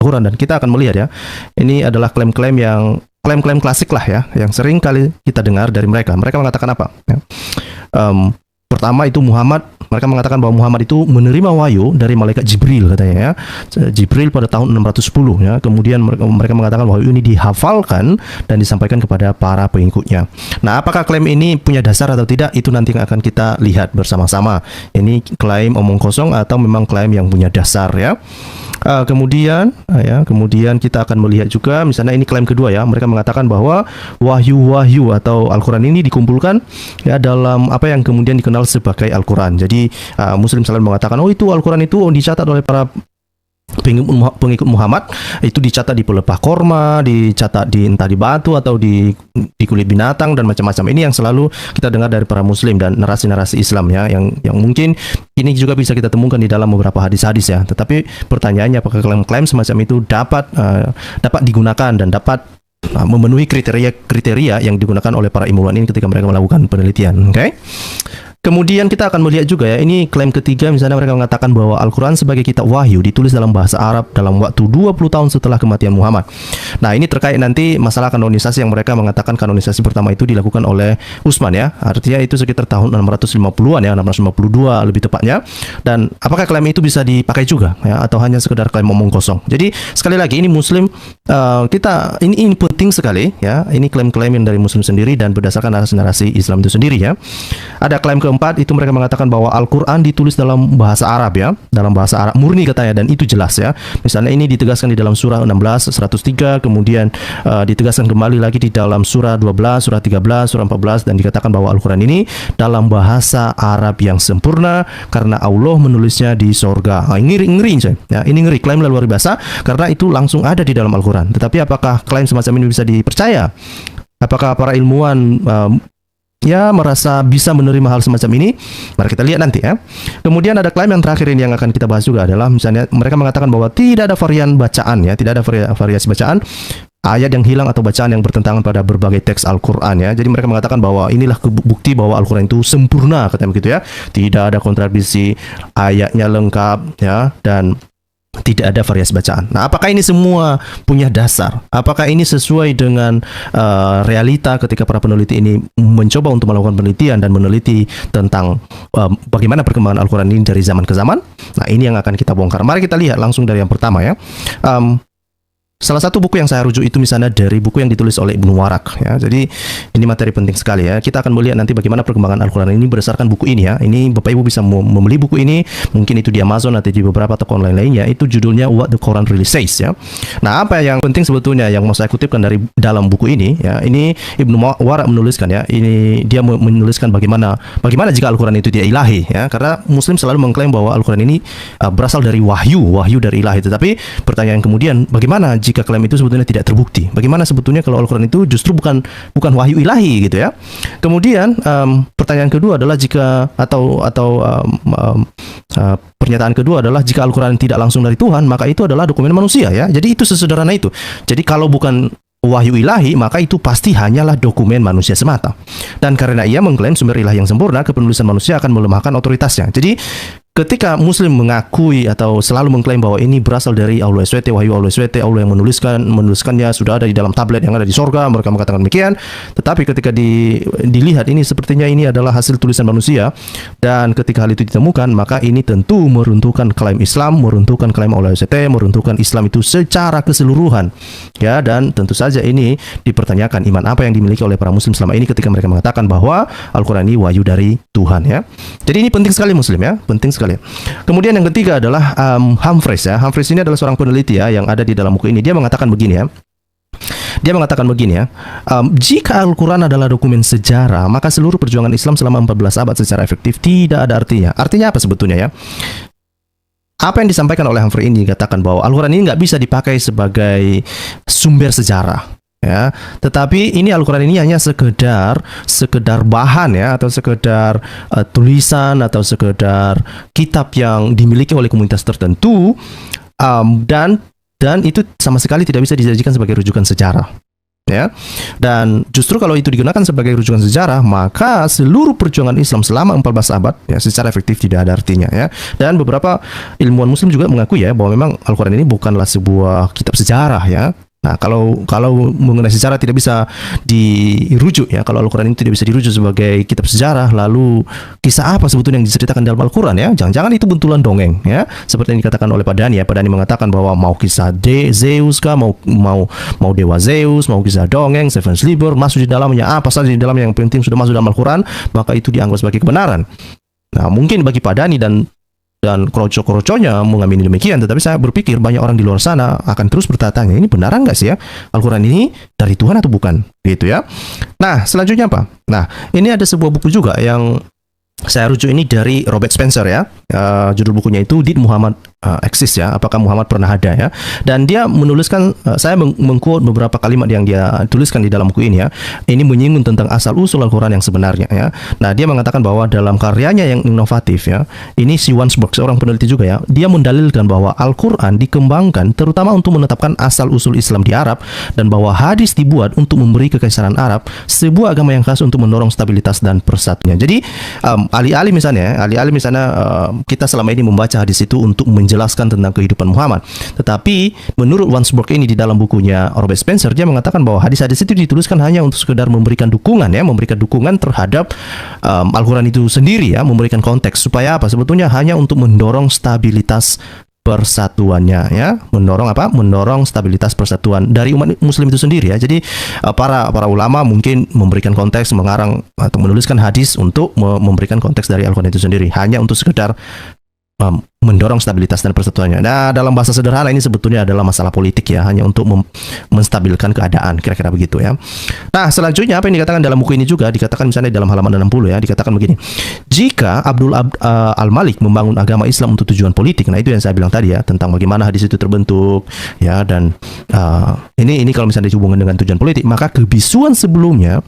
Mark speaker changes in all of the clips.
Speaker 1: Al-Quran. Dan kita akan melihat ya, ini adalah klaim-klaim klasik lah ya, yang sering kali kita dengar dari mereka. Mereka mengatakan apa? Ya. Pertama itu mereka mengatakan bahwa Muhammad itu menerima wahyu dari malaikat Jibril katanya ya. Jibril pada tahun 610 ya. Kemudian mereka mengatakan bahwa ini dihafalkan dan disampaikan kepada para pengikutnya. Nah, apakah klaim ini punya dasar atau tidak? Itu nanti akan kita lihat bersama-sama. Ini klaim omong kosong atau memang klaim yang punya dasar ya. Kemudian kita akan melihat juga misalnya ini klaim kedua ya, mereka mengatakan bahwa wahyu-wahyu atau Al-Quran ini dikumpulkan ya dalam apa yang kemudian dikenal sebagai Al-Quran. Jadi Muslim selalu mengatakan itu Al-Quran itu dicatat oleh para pengikut Muhammad, itu dicatat di pelepah korma, dicatat entah di batu atau di kulit binatang dan macam-macam. Ini yang selalu kita dengar dari para Muslim dan narasi-narasi Islam ya, yang mungkin ini juga bisa kita temukan di dalam beberapa hadis-hadis ya. Tetapi pertanyaannya, apakah klaim-klaim semacam itu dapat digunakan dan dapat memenuhi kriteria yang digunakan oleh para ilmuwan ini ketika mereka melakukan penelitian. Oke? Kemudian kita akan melihat juga ya, ini klaim ketiga, misalnya mereka mengatakan bahwa Al-Quran sebagai kitab wahyu ditulis dalam bahasa Arab dalam waktu 20 tahun setelah kematian Muhammad. Nah, ini terkait nanti masalah kanonisasi yang mereka mengatakan kanonisasi pertama itu dilakukan oleh Utsman ya. Artinya itu sekitar tahun 650-an ya, 652 lebih tepatnya. Dan apakah klaim itu bisa dipakai juga ya, atau hanya sekedar klaim omong kosong? Jadi sekali lagi ini Muslim, ini penting sekali ya. Ini klaim-klaim yang dari Muslim sendiri dan berdasarkan narasi-narasi Islam itu sendiri ya. Ada klaim keempat, itu mereka mengatakan bahwa Al-Quran ditulis dalam bahasa Arab ya, dalam bahasa Arab murni katanya, dan itu jelas ya. Misalnya ini ditegaskan di dalam surah 16, 103, kemudian ditegaskan kembali lagi di dalam surah 12, surah 13, surah 14, dan dikatakan bahwa Al-Quran ini dalam bahasa Arab yang sempurna karena Allah menulisnya di sorga. Ngeri ya, ini ngeri, klaim luar biasa karena itu langsung ada di dalam Al-Quran. Tetapi apakah klaim semacam ini bisa dipercaya? Apakah para ilmuwan merasa bisa menerima hal semacam ini? Mari kita lihat nanti ya. Kemudian ada klaim yang terakhir ini yang akan kita bahas juga adalah misalnya mereka mengatakan bahwa tidak ada varian bacaan ya, tidak ada variasi bacaan, ayat yang hilang atau bacaan yang bertentangan pada berbagai teks Al-Quran ya. Jadi mereka mengatakan bahwa inilah bukti bahwa Al-Quran itu sempurna katanya begitu ya. Tidak ada kontradiksi, ayatnya lengkap ya, dan tidak ada variasi bacaan. Nah, apakah ini semua punya dasar? Apakah ini sesuai dengan realita ketika para peneliti ini mencoba untuk melakukan penelitian dan meneliti tentang bagaimana perkembangan Al-Quran ini dari zaman ke zaman? Nah, ini yang akan kita bongkar. Mari kita lihat langsung dari yang pertama ya. Salah satu buku yang saya rujuk itu misalnya dari buku yang ditulis oleh Ibnu Warak ya. Jadi ini materi penting sekali ya. Kita akan melihat nanti bagaimana perkembangan Al-Quran ini berdasarkan buku ini ya. Ini Bapak Ibu bisa membeli buku ini, mungkin itu di Amazon atau di beberapa toko online lainnya. Itu judulnya What the Quran Really Says ya. Nah, apa yang penting sebetulnya yang mau saya kutipkan dari dalam buku ini ya. Ini Ibnu Warak menuliskan ya. Ini dia menuliskan bagaimana jika Al-Quran itu dia ilahi ya. Karena Muslim selalu mengklaim bahwa Al-Quran ini berasal dari wahyu dari ilahi. Tetapi pertanyaan kemudian, bagaimana jika klaim itu sebetulnya tidak terbukti? Bagaimana sebetulnya kalau Al-Quran itu justru bukan wahyu ilahi gitu ya? Kemudian pertanyaan kedua adalah pernyataan kedua adalah jika Al-Quran tidak langsung dari Tuhan, maka itu adalah dokumen manusia ya. Jadi itu sesederhana itu. Jadi kalau bukan wahyu ilahi, maka itu pasti hanyalah dokumen manusia semata. Dan karena ia mengklaim sumber ilahi yang sempurna, kepenulisan manusia akan melemahkan otoritasnya. Jadi ketika Muslim mengakui atau selalu mengklaim bahwa ini berasal dari Allah SWT, wahyu Allah SWT, Allah yang menuliskannya sudah ada di dalam tablet yang ada di sorga, mereka mengatakan demikian. Tetapi ketika dilihat ini sepertinya ini adalah hasil tulisan manusia, dan ketika hal itu ditemukan, maka ini tentu meruntuhkan klaim Islam, meruntuhkan klaim Allah SWT, meruntuhkan Islam itu secara keseluruhan ya. Dan tentu saja ini dipertanyakan iman apa yang dimiliki oleh para Muslim selama ini ketika mereka mengatakan bahwa Al-Quran ini wahyu dari Tuhan ya. Jadi ini penting sekali Muslim ya, penting sekali. Kemudian yang ketiga adalah Humphreys ya. Humphreys ini adalah seorang peneliti ya yang ada di dalam buku ini. Dia mengatakan begini ya. Jika Al-Quran adalah dokumen sejarah, maka seluruh perjuangan Islam selama 14 abad secara efektif tidak ada artinya. Artinya apa sebetulnya ya? Apa yang disampaikan oleh Humphrey ini dikatakan bahwa Al-Quran ini nggak bisa dipakai sebagai sumber sejarah. Ya, tetapi ini Al-Quran ini hanya sekedar bahan ya, atau sekedar tulisan atau sekedar kitab yang dimiliki oleh komunitas tertentu, dan itu sama sekali tidak bisa dijadikan sebagai rujukan sejarah. ya. Dan justru kalau itu digunakan sebagai rujukan sejarah, maka seluruh perjuangan Islam selama 14 abad ya secara efektif tidak ada artinya ya. Dan beberapa ilmuwan muslim juga mengakui ya bahwa memang Al-Quran ini bukanlah sebuah kitab sejarah ya. Nah, kalau mengenai sejarah tidak bisa dirujuk ya. Kalau Al-Quran ini tidak bisa dirujuk sebagai kitab sejarah, lalu kisah apa sebetulnya yang diceritakan dalam Al-Quran ya? Jangan-jangan itu buntulan dongeng ya. Seperti yang dikatakan oleh Pak Dhani ya. Pak Dhani mengatakan bahwa mau kisah Zeus kah, mau dewa Zeus, mau kisah dongeng, Seven Sleeper, masuk di dalamnya apa saja di dalamnya, yang penting sudah masuk dalam Al-Quran, maka itu dianggap sebagai kebenaran. Nah, mungkin bagi Pak Dhani dan kroco-kroconya mengamini demikian, tetapi saya berpikir banyak orang di luar sana akan terus bertanya, ini benaran nggak sih ya Al-Quran ini dari Tuhan atau bukan, gitu ya. Nah, selanjutnya apa? Nah, ini ada sebuah buku juga yang saya rujuk ini dari Robert Spencer ya. Judul bukunya itu Did Muhammad Exist ya, apakah Muhammad pernah ada ya. Dan dia menuliskan, saya mengquote beberapa kalimat yang dia tuliskan di dalam buku ini ya. Ini menyinggung tentang asal usul Al-Quran yang sebenarnya ya. Nah, dia mengatakan bahwa dalam karyanya yang inovatif ya, ini si Wansburg, seorang peneliti juga ya, dia mendalilkan bahwa Al-Quran dikembangkan terutama untuk menetapkan asal usul Islam di Arab, dan bahwa hadis dibuat untuk memberi kekaisaran Arab, sebuah agama yang khas untuk mendorong stabilitas dan persatunya. Jadi alih-alih misalnya kita selama ini membaca hadis itu untuk menjelaskan tentang kehidupan Muhammad, tetapi menurut Wansburg ini di dalam bukunya Robert Spencer, dia mengatakan bahwa hadis-hadis itu dituliskan hanya untuk sekedar memberikan dukungan terhadap Al-Quran itu sendiri ya, memberikan konteks supaya apa? Sebetulnya hanya untuk mendorong stabilitas persatuannya ya, mendorong stabilitas persatuan dari umat muslim itu sendiri ya. Jadi para ulama mungkin memberikan konteks, mengarang atau menuliskan hadis untuk memberikan konteks dari Al-Quran itu sendiri, hanya untuk sekedar mendorong stabilitas dan persatuannya. Nah, dalam bahasa sederhana ini sebetulnya adalah masalah politik ya, hanya untuk menstabilkan keadaan, kira-kira begitu ya. Nah, selanjutnya apa yang dikatakan dalam buku ini juga dikatakan misalnya dalam halaman 60 ya, dikatakan begini. Jika Abdul Al-Malik membangun agama Islam untuk tujuan politik, nah itu yang saya bilang tadi ya, tentang bagaimana hadis itu terbentuk ya, dan ini kalau misalnya dihubungkan dengan tujuan politik, maka kebisuan sebelumnya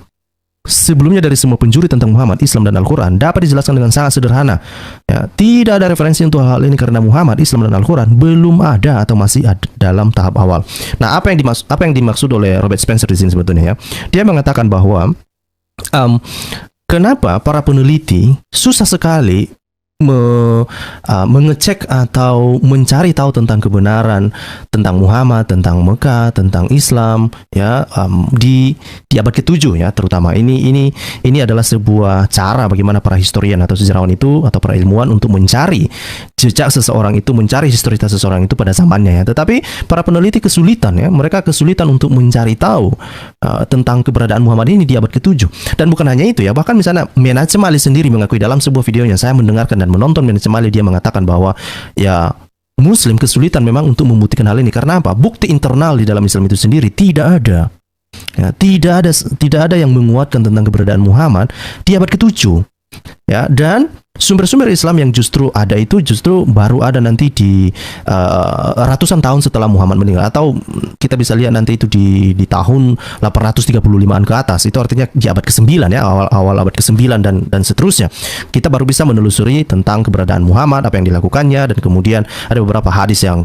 Speaker 1: dari semua penjuri tentang Muhammad, Islam, dan Al-Quran dapat dijelaskan dengan sangat sederhana ya. Tidak ada referensi untuk hal ini karena Muhammad, Islam, dan Al-Quran belum ada atau masih ada dalam tahap awal. Nah, apa yang dimaksud oleh Robert Spencer di sini sebetulnya ya? Dia mengatakan bahwa kenapa para peneliti susah sekali mengecek atau mencari tahu tentang kebenaran tentang Muhammad, tentang Mekah, tentang Islam ya, di abad ke-7 ya, terutama ini adalah sebuah cara bagaimana para historian atau sejarawan itu atau para ilmuwan untuk mencari jejak seseorang itu, mencari historitas seseorang itu pada zamannya ya. Tetapi para peneliti kesulitan ya, mereka kesulitan untuk mencari tahu tentang keberadaan Muhammad ini di abad ke-7. Dan bukan hanya itu ya, bahkan misalnya Menachem Ali sendiri mengakui dalam sebuah videonya, saya mendengarkan dan menonton Menachem Ali, dia mengatakan bahwa ya Muslim kesulitan memang untuk membuktikan hal ini. Karena apa? Bukti internal di dalam Islam itu sendiri tidak ada. Ya, tidak ada yang menguatkan tentang keberadaan Muhammad di abad ke-7. Ya, dan sumber-sumber Islam yang justru ada itu justru baru ada nanti di ratusan tahun setelah Muhammad meninggal, atau kita bisa lihat nanti itu di tahun 835-an ke atas. Itu artinya di abad ke-9 ya, awal abad ke-9 dan seterusnya. Kita baru bisa menelusuri tentang keberadaan Muhammad, apa yang dilakukannya, dan kemudian ada beberapa hadis yang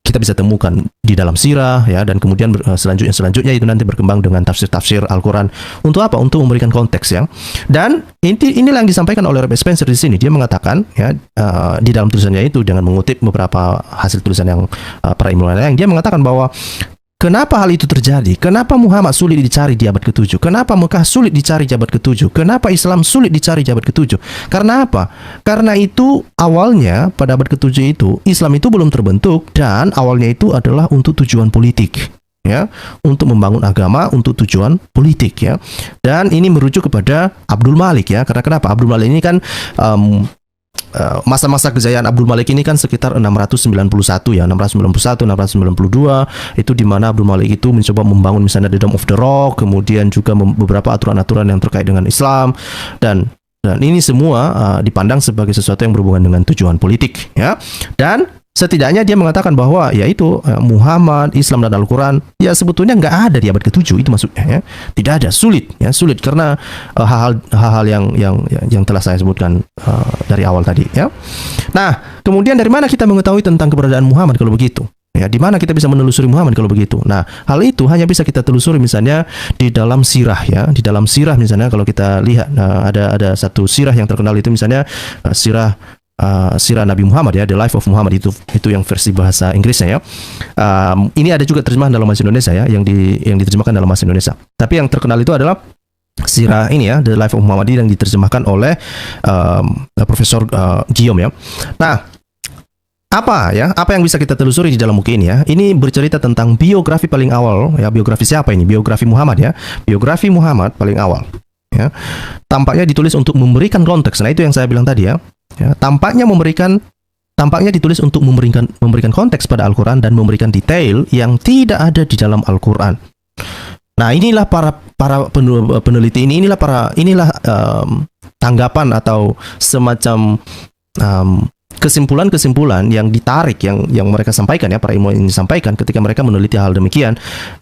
Speaker 1: kita bisa temukan di dalam sirah ya, dan kemudian selanjutnya itu nanti berkembang dengan tafsir Al-Quran. Untuk apa? Untuk memberikan konteks ya. Dan inilah yang disampaikan oleh Robert Spencer di sini. Dia mengatakan ya, di dalam tulisannya itu dengan mengutip beberapa hasil tulisan yang para ilmuwan yang dia mengatakan bahwa kenapa hal itu terjadi? Kenapa Muhammad sulit dicari di abad ke-7? Kenapa Mekah sulit dicari di abad ke-7? Kenapa Islam sulit dicari di abad ke-7? Karena apa? Karena itu awalnya pada abad ke-7 itu Islam itu belum terbentuk, dan awalnya itu adalah untuk tujuan politik ya, untuk membangun agama untuk tujuan politik ya. Dan ini merujuk kepada Abdul Malik ya. Karena kenapa? Abdul Malik ini kan masa-masa kejayaan Abdul Malik ini kan sekitar 691 ya, 692 itu di mana Abdul Malik itu mencoba membangun misalnya the Dome of the Rock, kemudian juga beberapa aturan-aturan yang terkait dengan Islam, dan ini semua dipandang sebagai sesuatu yang berhubungan dengan tujuan politik ya. Dan setidaknya dia mengatakan bahwa yaitu Muhammad, Islam, dan Al-Quran ya sebetulnya nggak ada di abad ke-7, itu maksudnya ya. Tidak ada, sulit karena hal-hal yang telah saya sebutkan dari awal tadi ya. Nah, kemudian dari mana kita mengetahui tentang keberadaan Muhammad kalau begitu? Ya, di mana kita bisa menelusuri Muhammad kalau begitu? Nah, hal itu hanya bisa kita telusuri misalnya di dalam sirah ya. Di dalam sirah misalnya kalau kita lihat ada satu sirah yang terkenal itu misalnya sirah Nabi Muhammad ya, The Life of Muhammad itu yang versi bahasa Inggrisnya ya. Ini ada juga terjemahan dalam bahasa Indonesia ya, yang diterjemahkan dalam bahasa Indonesia. Tapi yang terkenal itu adalah sirah ini ya, The Life of Muhammad yang diterjemahkan oleh Profesor Guillaume ya. Nah, apa yang bisa kita telusuri di dalam buku ini ya? Ini bercerita tentang biografi paling awal ya. Biografi siapa ini? Biografi Muhammad ya. Biografi Muhammad paling awal ya. Tampaknya ditulis untuk memberikan konteks. Nah, itu yang saya bilang tadi ya. Tampaknya ditulis untuk memberikan konteks pada Al-Qur'an dan memberikan detail yang tidak ada di dalam Al-Qur'an. Nah, inilah para peneliti inilah tanggapan atau semacam kesimpulan-kesimpulan yang ditarik yang mereka sampaikan ya, para ilmuwan ini sampaikan ketika mereka meneliti hal demikian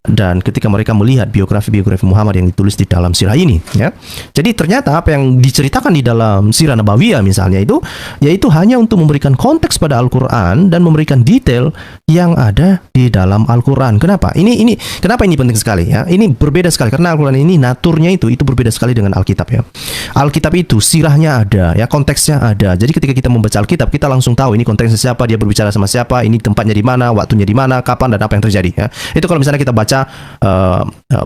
Speaker 1: dan ketika mereka melihat biografi Muhammad yang ditulis di dalam sirah ini ya. Jadi ternyata apa yang diceritakan di dalam sirah Nabawiyah misalnya itu yaitu hanya untuk memberikan konteks pada Al-Qur'an dan memberikan detail yang ada di dalam Al-Qur'an. Kenapa? Kenapa ini penting sekali ya? Ini berbeda sekali karena Al-Qur'an ini naturnya itu berbeda sekali dengan Alkitab ya. Alkitab itu sirahnya ada ya, konteksnya ada. Jadi ketika kita membaca Alkitab kita langsung tahu ini konteksnya siapa, dia berbicara sama siapa, ini tempatnya di mana, waktunya di mana, kapan dan apa yang terjadi ya. Itu kalau misalnya kita baca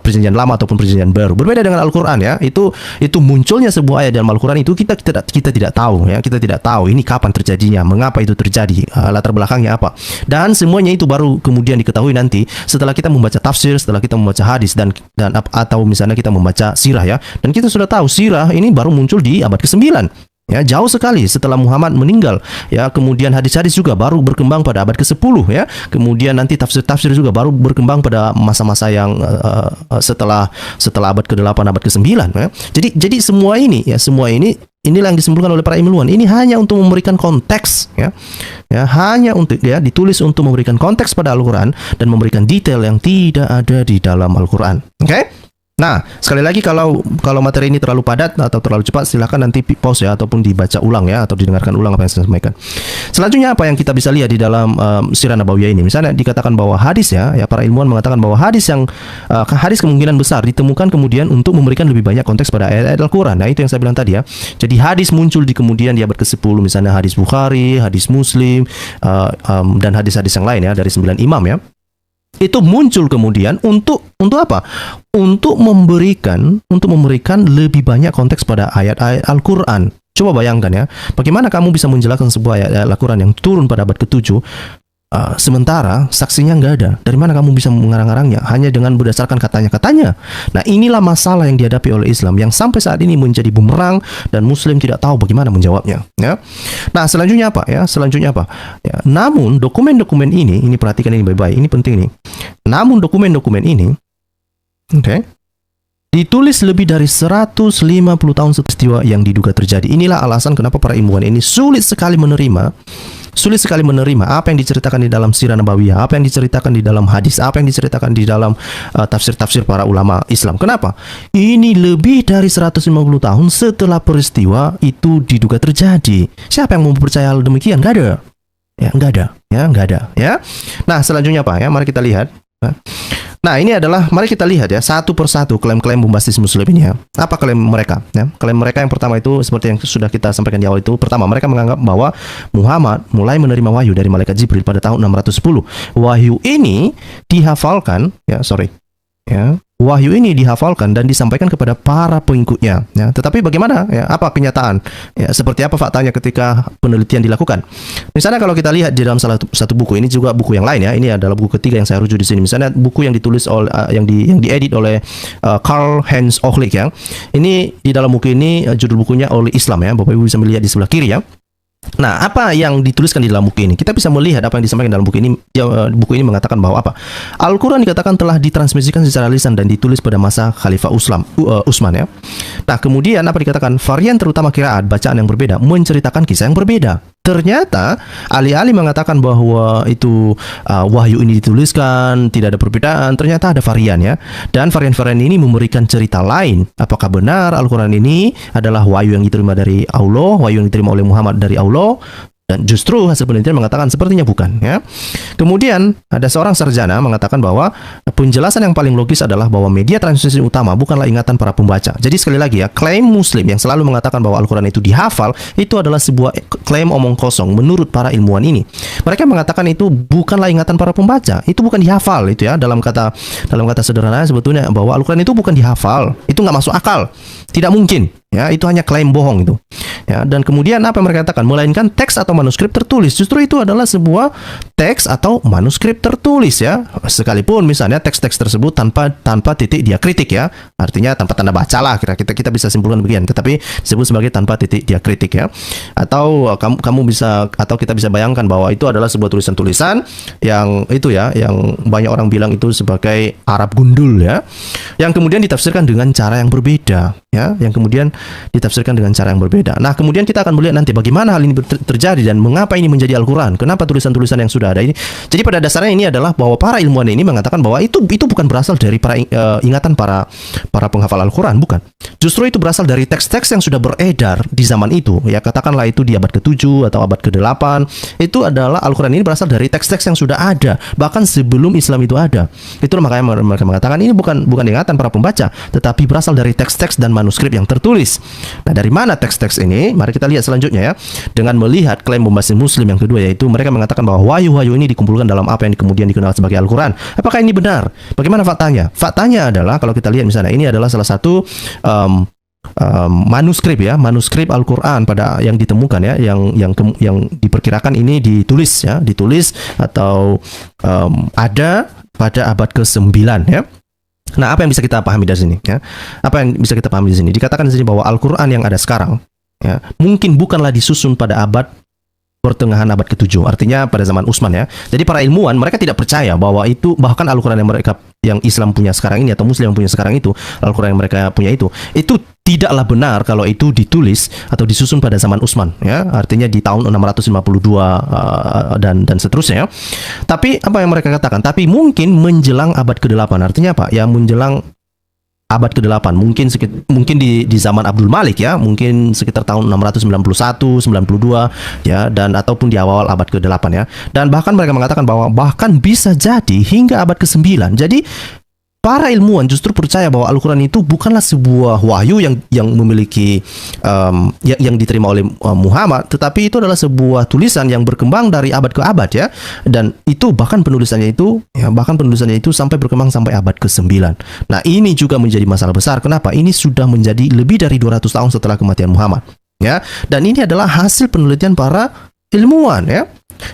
Speaker 1: Perjanjian Lama ataupun Perjanjian Baru. Berbeda dengan Al-Qur'an ya. Itu munculnya sebuah ayat dalam Al-Qur'an itu kita tidak tahu ya. Kita tidak tahu ini kapan terjadinya, mengapa itu terjadi, latar belakangnya apa. Dan semuanya itu baru kemudian diketahui nanti setelah kita membaca tafsir, setelah kita membaca hadis dan atau misalnya kita membaca sirah ya. Dan kita sudah tahu sirah ini baru muncul di abad ke-9. Ya, jauh sekali setelah Muhammad meninggal. Ya, kemudian hadis-hadis juga baru berkembang pada abad ke-10 ya. Kemudian nanti tafsir-tafsir juga baru berkembang pada masa-masa yang setelah abad ke-8, abad ke-9 ya. Jadi semua ini inilah yang disimpulkan oleh para ilmuwan. Ini hanya untuk memberikan konteks ya. Ya, hanya untuk ditulis untuk memberikan konteks pada Al-Qur'an dan memberikan detail yang tidak ada di dalam Al-Qur'an. Oke? Nah, sekali lagi kalau materi ini terlalu padat atau terlalu cepat, silakan nanti pause ya ataupun dibaca ulang ya atau didengarkan ulang apa yang saya sampaikan. Selanjutnya apa yang kita bisa lihat di dalam sirah Nabawiyah ini? Misalnya dikatakan bahwa hadis ya para ilmuwan mengatakan bahwa hadis kemungkinan besar ditemukan kemudian untuk memberikan lebih banyak konteks pada ayat-ayat Al-Qur'an. Nah, itu yang saya bilang tadi ya. Jadi hadis muncul di kemudian di abad ke-10 misalnya hadis Bukhari, hadis Muslim dan hadis-hadis yang lain ya dari 9 imam ya. Itu muncul kemudian untuk apa? Untuk memberikan lebih banyak konteks pada ayat-ayat Al-Qur'an. Coba bayangkan ya, bagaimana kamu bisa menjelaskan sebuah ayat Al-Qur'an yang turun pada abad ke-7 sementara saksinya nggak ada. Dari mana kamu bisa mengarang-arangnya? Hanya dengan berdasarkan katanya-katanya. Nah, inilah masalah yang dihadapi oleh Islam yang sampai saat ini menjadi bumerang dan Muslim tidak tahu bagaimana menjawabnya. Ya. Nah, selanjutnya apa? Ya, Ya, namun dokumen-dokumen ini perhatikan ini baik-baik. Ini penting nih. Namun dokumen-dokumen ini, ditulis lebih dari 150 tahun setelah peristiwa yang diduga terjadi. Inilah alasan kenapa para ilmuwan ini sulit sekali menerima apa yang diceritakan di dalam sirah Nabawiyah, apa yang diceritakan di dalam hadis, apa yang diceritakan di dalam tafsir-tafsir para ulama Islam. Kenapa? Ini lebih dari 150 tahun setelah peristiwa itu diduga terjadi. Siapa yang mau percaya hal demikian? Nggak ada. Ya, nggak ada. Ya. Nah, selanjutnya apa? Ya, mari kita lihat. Nah, mari kita lihat ya satu persatu klaim-klaim bombastis Muslim ini ya. Apa klaim mereka? Ya, klaim mereka yang pertama itu seperti yang sudah kita sampaikan di awal itu. Pertama, mereka menganggap bahwa Muhammad mulai menerima wahyu dari malaikat Jibril pada tahun 610. Wahyu ini dihafalkan, wahyu ini dihafalkan dan disampaikan kepada para pengikutnya. Ya, tetapi bagaimana? Ya, apa kenyataan? Ya, seperti apa faktanya ketika penelitian dilakukan? Misalnya kalau kita lihat di dalam salah satu buku, ini juga buku yang lain ya. Ini adalah buku ketiga yang saya rujuk di sini. Misalnya buku yang ditulis oleh yang diedit oleh Karl-Heinz Ochlik ya. Ini di dalam buku ini judul bukunya Oleh Islam ya. Bapak Ibu bisa melihat di sebelah kiri ya. Nah, apa yang dituliskan di dalam buku ini? Kita bisa melihat apa yang disampaikan dalam buku ini. Buku ini mengatakan bahwa apa? Al-Quran dikatakan telah ditransmisikan secara lisan dan ditulis pada masa Khalifah Utsman ya. Nah, kemudian apa dikatakan? Varian terutama qiraat, bacaan yang berbeda, menceritakan kisah yang berbeda. Ternyata ahli-ahli mengatakan bahwa itu wahyu ini dituliskan tidak ada perbedaan. Ternyata ada varian ya. Dan varian-varian ini memberikan cerita lain. Apakah benar Al-Quran ini adalah wahyu yang diterima dari Allah, wahyu yang diterima oleh Muhammad dari Allah, Dan justru hasil penelitian mengatakan sepertinya bukan, ya. Kemudian ada seorang sarjana mengatakan bahwa penjelasan yang paling logis adalah bahwa media transmisi utama bukanlah ingatan para pembaca. Jadi sekali lagi ya, klaim Muslim yang selalu mengatakan bahwa Al-Quran itu dihafal, itu adalah sebuah klaim omong kosong menurut para ilmuwan ini. Mereka mengatakan itu bukanlah ingatan para pembaca, itu bukan dihafal, itu ya, dalam kata sederhana sebetulnya bahwa Al-Quran itu bukan dihafal, itu nggak masuk akal, tidak mungkin. Ya, itu hanya klaim bohong itu. Ya, dan kemudian apa yang mereka katakan? Melainkan teks atau manuskrip tertulis. Justru itu adalah sebuah teks atau manuskrip tertulis, ya. Sekalipun misalnya teks-teks tersebut tanpa titik diakritik, ya. Artinya tanpa tanda baca lah, kira-kira kita bisa simpulkan begini. Tetapi disebut sebagai tanpa titik diakritik, ya. Atau kamu bisa, atau kita bisa bayangkan bahwa itu adalah sebuah tulisan-tulisan yang itu ya, yang banyak orang bilang itu sebagai Arab gundul, ya. Yang kemudian ditafsirkan dengan cara yang berbeda, ya. Yang kemudian ditafsirkan dengan cara yang berbeda. Nah, kemudian kita akan melihat nanti bagaimana hal ini terjadi dan mengapa ini menjadi Al-Quran. Kenapa tulisan-tulisan yang sudah ada ini. Jadi pada dasarnya ini adalah bahwa para ilmuwan ini mengatakan bahwa itu bukan berasal dari ingatan para penghafal Al-Quran, bukan. Justru itu berasal dari teks-teks yang sudah beredar di zaman itu. Ya, katakanlah itu di abad ke-7 atau abad ke-8. Itu adalah Al-Quran ini berasal dari teks-teks yang sudah ada, bahkan sebelum Islam itu ada. Itulah makanya mereka mengatakan ini bukan ingatan para pembaca, tetapi berasal dari teks-teks dan manuskrip yang tertulis. Nah, dari mana teks-teks ini? Mari kita lihat selanjutnya, ya. Dengan melihat klaim bombastis Muslim yang kedua, yaitu mereka mengatakan bahwa wahyu-wahyu ini dikumpulkan dalam apa yang kemudian dikenal sebagai Al-Quran. Apakah ini benar? Bagaimana faktanya? Faktanya adalah kalau kita lihat misalnya ini adalah salah satu manuskrip, ya, manuskrip Al-Quran pada yang ditemukan, ya, yang diperkirakan ini ditulis atau ada pada abad ke-9, ya. Nah, apa yang bisa kita pahami dari sini, ya? Apa yang bisa kita pahami di sini? Dikatakan di sini bahwa Al-Quran yang ada sekarang, ya, mungkin bukanlah disusun pada abad pertengahan abad ke-7, artinya pada zaman Utsman, ya. Jadi para ilmuwan mereka tidak percaya bahwa itu, bahkan Al-Quran yang Islam punya sekarang ini atau Muslim yang punya sekarang itu, Al-Quran yang mereka punya itu tidaklah benar kalau itu ditulis atau disusun pada zaman Utsman, ya. Artinya di tahun 652 dan seterusnya, ya. Tapi apa yang mereka katakan? Tapi mungkin menjelang abad ke-8. Artinya apa? Ya, menjelang abad ke-8, mungkin di zaman Abdul Malik, ya, mungkin sekitar tahun 691, 92, ya, dan ataupun di awal abad ke-8, ya. Dan bahkan mereka mengatakan bahwa bahkan bisa jadi hingga abad ke-9. Jadi para ilmuwan justru percaya bahwa Al-Quran itu bukanlah sebuah wahyu yang memiliki yang diterima oleh Muhammad, tetapi itu adalah sebuah tulisan yang berkembang dari abad ke abad, ya. Dan itu bahkan penulisannya itu sampai berkembang sampai abad ke-9. Nah, ini juga menjadi masalah besar. Kenapa? Ini sudah menjadi lebih dari 200 tahun setelah kematian Muhammad, ya. Dan ini adalah hasil penelitian para ilmuwan, ya.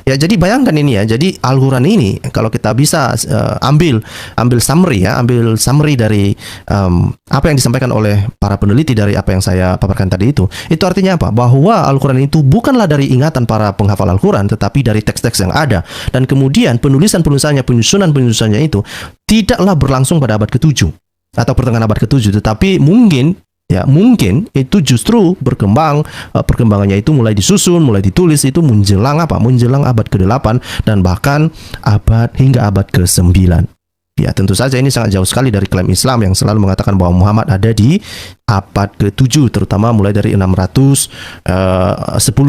Speaker 1: Ya, jadi bayangkan ini, ya. Jadi Al-Quran ini kalau kita bisa ambil summary dari apa yang disampaikan oleh para peneliti dari apa yang saya paparkan tadi itu artinya apa? Bahwa Al-Quran itu bukanlah dari ingatan para penghafal Al-Quran, tetapi dari teks-teks yang ada. Dan kemudian penyusunan-penyusunannya itu tidaklah berlangsung pada abad ke-7 atau pertengahan abad ke-7, tetapi mungkin itu justru perkembangannya itu mulai disusun, mulai ditulis itu menjelang abad ke-8 dan bahkan hingga abad ke-9. Ya, tentu saja ini sangat jauh sekali dari klaim Islam yang selalu mengatakan bahwa Muhammad ada di abad ke-7, terutama mulai dari 610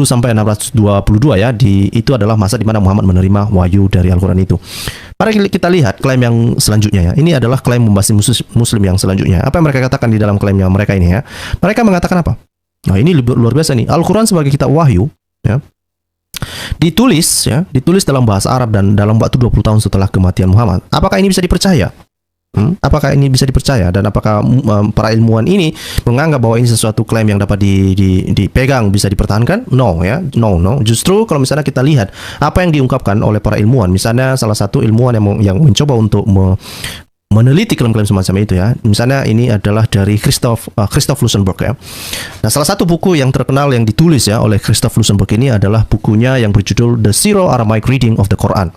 Speaker 1: sampai 622, ya. Itu adalah masa di mana Muhammad menerima wahyu dari Al-Quran itu. Mari kita lihat klaim yang selanjutnya, ya. Ini adalah klaim bombastis Muslim yang selanjutnya. Apa yang mereka katakan di dalam klaimnya mereka ini, ya? Mereka mengatakan apa? Nah, ini luar biasa nih. Al-Quran sebagai kitab wahyu, ya, ditulis dalam bahasa Arab dan dalam waktu 20 tahun setelah kematian Muhammad. Apakah ini bisa dipercaya? Apakah ini bisa dipercaya? Dan apakah para ilmuwan ini menganggap bahwa ini sesuatu klaim yang dapat dipegang, bisa dipertahankan? No, ya. No. Justru kalau misalnya kita lihat apa yang diungkapkan oleh para ilmuwan, misalnya salah satu ilmuwan yang mencoba untuk meneliti klaim-klaim semacam itu, ya. Misalnya ini adalah dari Christoph Lusenberg, ya. Nah, salah satu buku yang terkenal yang ditulis, ya, oleh Christoph Lusenberg ini adalah bukunya yang berjudul The Syro-Aramaic Reading of the Quran.